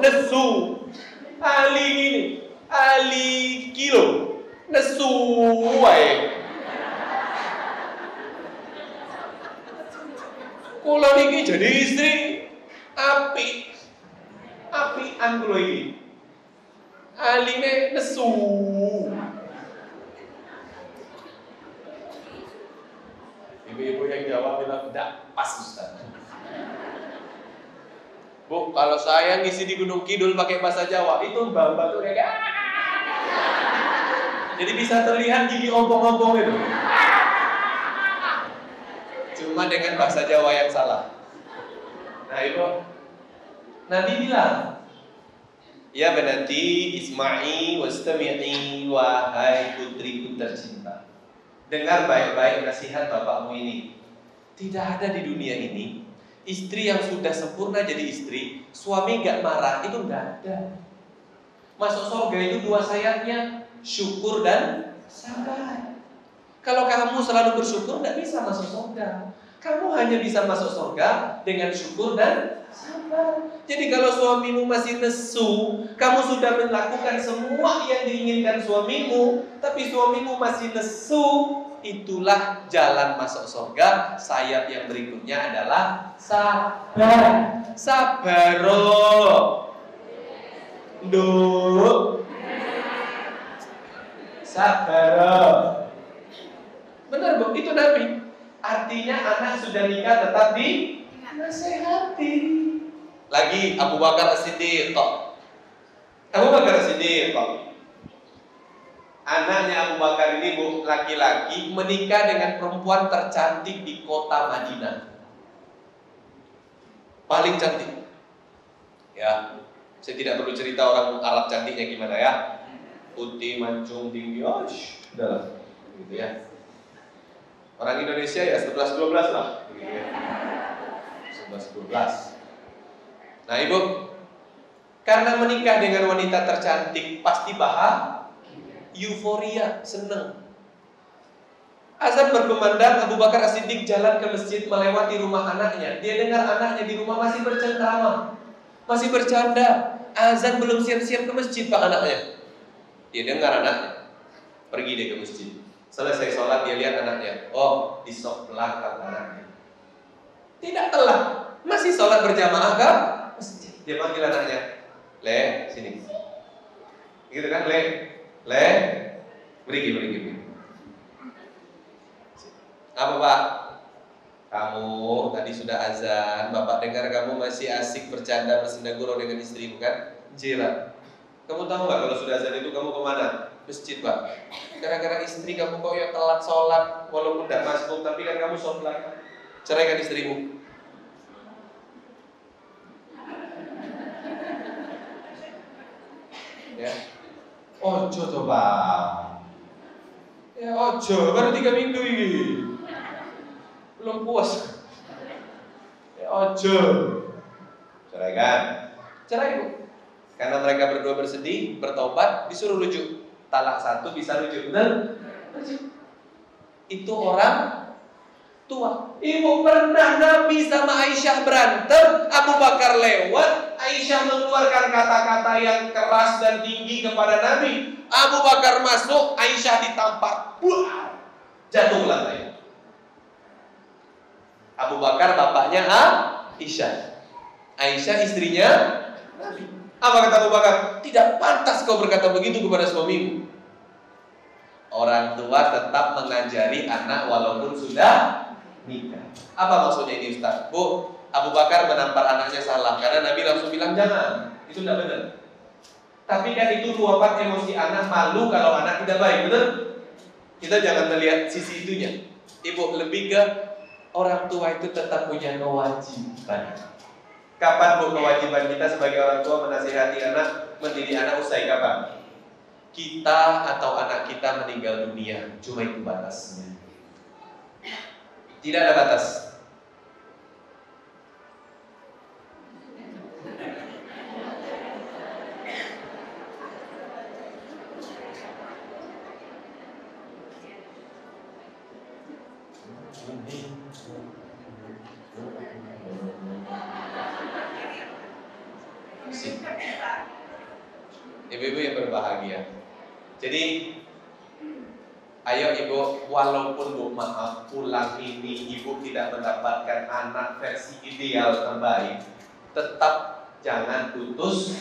Nesu. Ali ini, Ali kilo. Nesu wae. Kula niki jadi istri apian kula iki. Aline nesu. Ibu-ibu yang jawab bilang tidak pas Ustaz. Bu, kalau saya ngisi di Gunung Kidul pakai bahasa Jawa, itu mbak-mbak tuh kayak jadi bisa terlihat gigi ompong-ompong itu. Cuma dengan bahasa Jawa yang salah. Nah ibu, Nabi bilang, ya benati Ismail wastami'i wahai putriku tercinta. Dengar baik-baik nasihat bapakmu ini. Tidak ada di dunia ini istri yang sudah sempurna jadi istri, suami gak marah, itu gak ada. Masuk surga itu dua syaratnya, syukur dan sabar. Kalau kamu selalu bersyukur, gak bisa masuk surga. Kamu hanya bisa masuk surga dengan syukur dan sabar. Jadi kalau suamimu masih nesu, kamu sudah melakukan semua yang diinginkan suamimu, tapi suamimu masih nesu, itulah jalan masuk surga. Sayap yang berikutnya adalah sabar. Sabaro. Duh. Sabaro. Benar Bu, itu Nabi. Artinya anak sudah nikah tetap dinasehati. Lagi Abu Bakar As-Siddiq. Abu Bakar As-Siddiq. Anaknya Abu Bakar ini Bu, laki-laki menikah dengan perempuan tercantik di kota Madinah. Paling cantik. Ya, saya tidak perlu cerita orang Arab cantiknya gimana ya. Putih, mancung, tinggi, udahlah, gitu ya. Orang Indonesia ya 11-12 lah, gitu ya. 11-12. Nah Ibu, karena menikah dengan wanita tercantik pasti euforia, senang. Azan berkumandang, Abu Bakar As-Siddiq jalan ke masjid melewati rumah anaknya. Dia dengar anaknya di rumah masih bercengkrama, masih bercanda. Azan belum siap-siap ke masjid Pak anaknya. Dia dengar anaknya, pergi dia ke masjid. Selesai sholat dia lihat anaknya. Oh, di sok belakang anaknya. Tidak telat, masih sholat berjamaah ke masjid. Dia panggil anaknya, Le, sini. Gitu kan, Le, pergi. Apa Pak? Kamu tadi sudah azan, Bapak dengar kamu masih asik bercanda bersenda gurau dengan istri, bukan? Jira. Kamu tahu nggak kalau sudah azan itu kamu kemana? Masjid Pak. Gara-gara istri kamu kok ya telat sholat, walaupun tidak masuk, tapi kan kamu sholat. Ceraikan istrimu. Ya. Ojo tuh Pak. Ya ojo, baru 3 minggu ini. Belum puas. Ya ojo. Ceraikan. Cerai Bu. Karena mereka berdua bersedih, bertobat, disuruh rujuk. Talak 1 bisa rujuk, benar? Itu orang tua. Ibu pernah Nabi sama Aisyah berantem, Abu Bakar lewat, Aisyah mengeluarkan kata-kata yang keras dan tinggi kepada Nabi. Abu Bakar masuk, Aisyah ditampar, jatuh ke lantai. Abu Abu Bakar bapaknya Aisyah. Aisyah istrinya Nabi. Apa kata Abu Bakar? Tidak pantas kau berkata begitu kepada suamimu. Orang tua tetap mengajari anak walaupun sudah nikah. Apa maksudnya ini Ustaz? Bu, Abu Bakar menampar anaknya salah karena Nabi langsung bilang jangan. Itu tidak benar. Tapi kan itu luapan emosi anak, malu kalau anak tidak baik, betul? Kita jangan melihat sisi itunya. Ibu, lebih ke orang tua itu tetap punya kewajiban. Kapan Bu kewajiban kita sebagai orang tua menasihati anak, mendidik anak usai kapan? Kita atau anak kita meninggal dunia, cuma itu batasnya. Tidak ada batas. Ibu-ibu yang berbahagia. Jadi ayo ibu, walaupun Bu maaf pulang ini ibu tidak mendapatkan anak versi ideal terbaik, tetap jangan putus.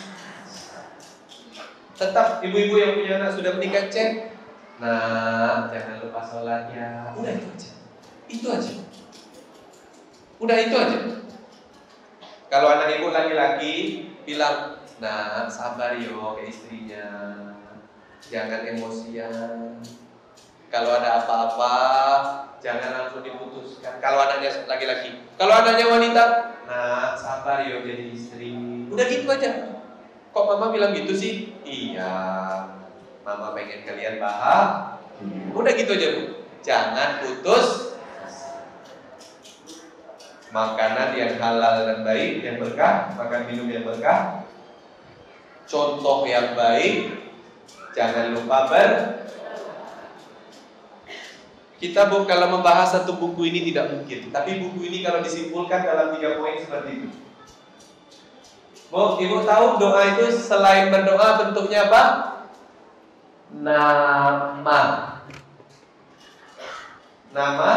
Tetap ibu-ibu yang punya anak sudah menikah cek, nah jangan lupa sholat ya. Udah itu aja. Itu aja. Udah itu aja. Kalau anak ibu laki-laki bilang, nah sabar yo ke istrinya, jangan emosian. Kalau ada apa-apa jangan langsung diputuskan. Kalau anaknya laki-laki, kalau anaknya wanita, nah sabar yo jadi istri. Udah gitu aja. Kok mama bilang gitu sih? Iya, mama pengen kalian bahagia. Udah gitu aja Bu. Jangan putus. Makanan yang halal dan baik, yang berkah, makan minum yang berkah, contoh yang baik, jangan lupa kita Bu, kalau membahas satu buku ini tidak mungkin. Tapi buku ini kalau disimpulkan dalam 3 poin seperti itu. Bu, ibu tahu doa itu selain berdoa bentuknya apa? Nama. Nama.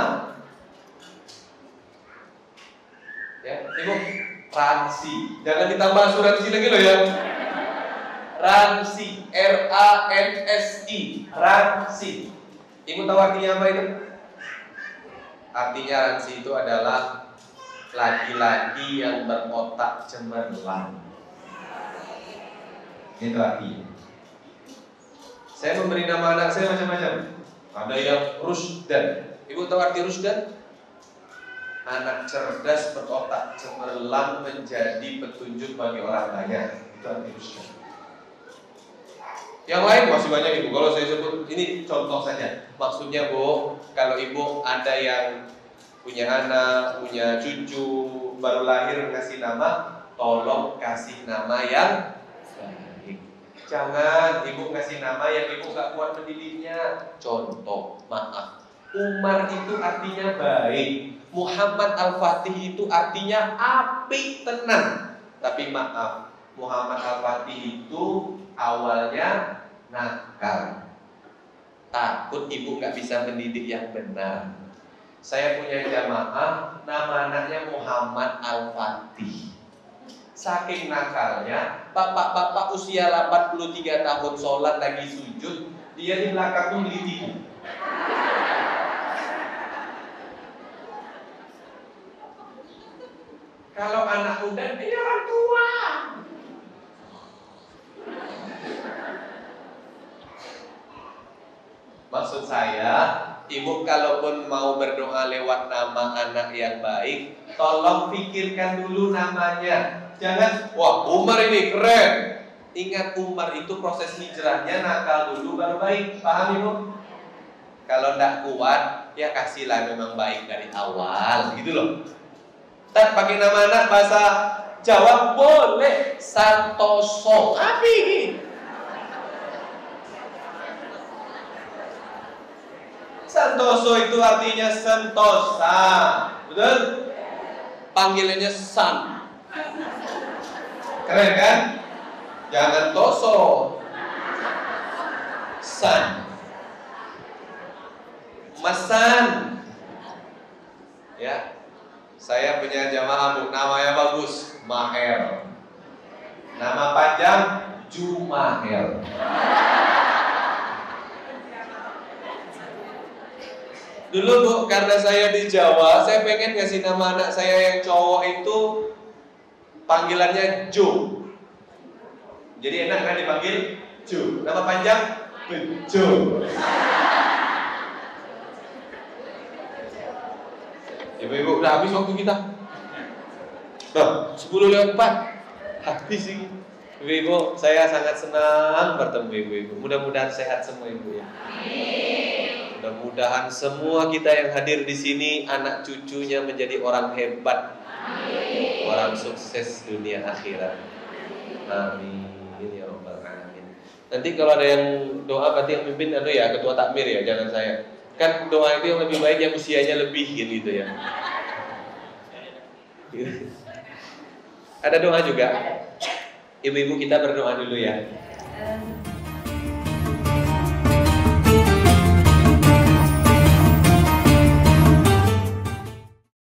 Ya, ibu, Ransi. Jangan ditambah asuransi lagi loh ya. Ransi, R-A-N-S-I, Ransi. Ibu tahu artinya apa itu? Artinya Ransi itu adalah laki-laki yang berotak cemerlang. Itu artinya. Saya memberi nama anak saya macam-macam. Ada yang Rusdan. Ibu tahu arti Rusdan? Anak cerdas berotak cemerlang menjadi petunjuk bagi orang banyak. Itu arti Rusdan. Yang lain masih banyak Ibu. Kalau saya sebut ini contoh saja. Maksudnya Bu, kalau Ibu ada yang punya anak, punya cucu, baru lahir ngasih nama, tolong kasih nama yang baik. Jangan Ibu ngasih nama yang Ibu gak kuat mendidiknya. Contoh, maaf, Umar itu artinya baik, Muhammad Al-Fatih itu artinya apik tenang. Tapi maaf, Muhammad Al-Fatih itu awalnya nakal. Takut Ibu gak bisa mendidik yang benar. Saya punya jamaah, nama anaknya Muhammad Al-Fatih. Saking nakalnya, bapak-bapak usia 83 tahun sholat lagi sujud, dia di belakang tuh melitiku. Kalau anak muda, dia orang tua. Maksud saya, Ibu kalaupun mau berdoa lewat nama anak yang baik, tolong pikirkan dulu namanya. Jangan, wah Umar ini keren. Ingat Umar itu proses hijrahnya nakal dulu baru baik. Paham Ibu? Kalau tidak kuat, ya kasihlah memang baik dari awal, gitu loh. Tak pakai nama anak bahasa Jawa boleh. Santoso, api. Santoso itu artinya sentosa, betul? Panggilannya San. Keren kan? Jangan Toso, San. Masan. Ya. Saya punya jamaah Bu, namanya bagus, Maher. Nama panjang Jumaher. Dulu Bu, karena saya di Jawa, saya pengen ngasih nama anak saya yang cowok itu panggilannya Jo. Jadi enak kan dipanggil Jo. Nama panjang Bejo. Ibu-ibu udah habis waktu kita. Nah, 10:04 habis ini. Ibu-ibu, saya sangat senang bertemu ibu-ibu. Mudah-mudahan sehat semua ibu ya. Mudah-mudahan semua kita yang hadir di sini anak cucunya menjadi orang hebat, orang sukses dunia akhirat. Amin ya rabbal alamin. Nanti kalau ada yang doa berarti yang pimpin ya ketua takmir ya, jangan saya. Kan doa itu yang lebih baik yang usianya lebih gitu ya. Ada doa juga. Ibu-ibu kita berdoa dulu ya.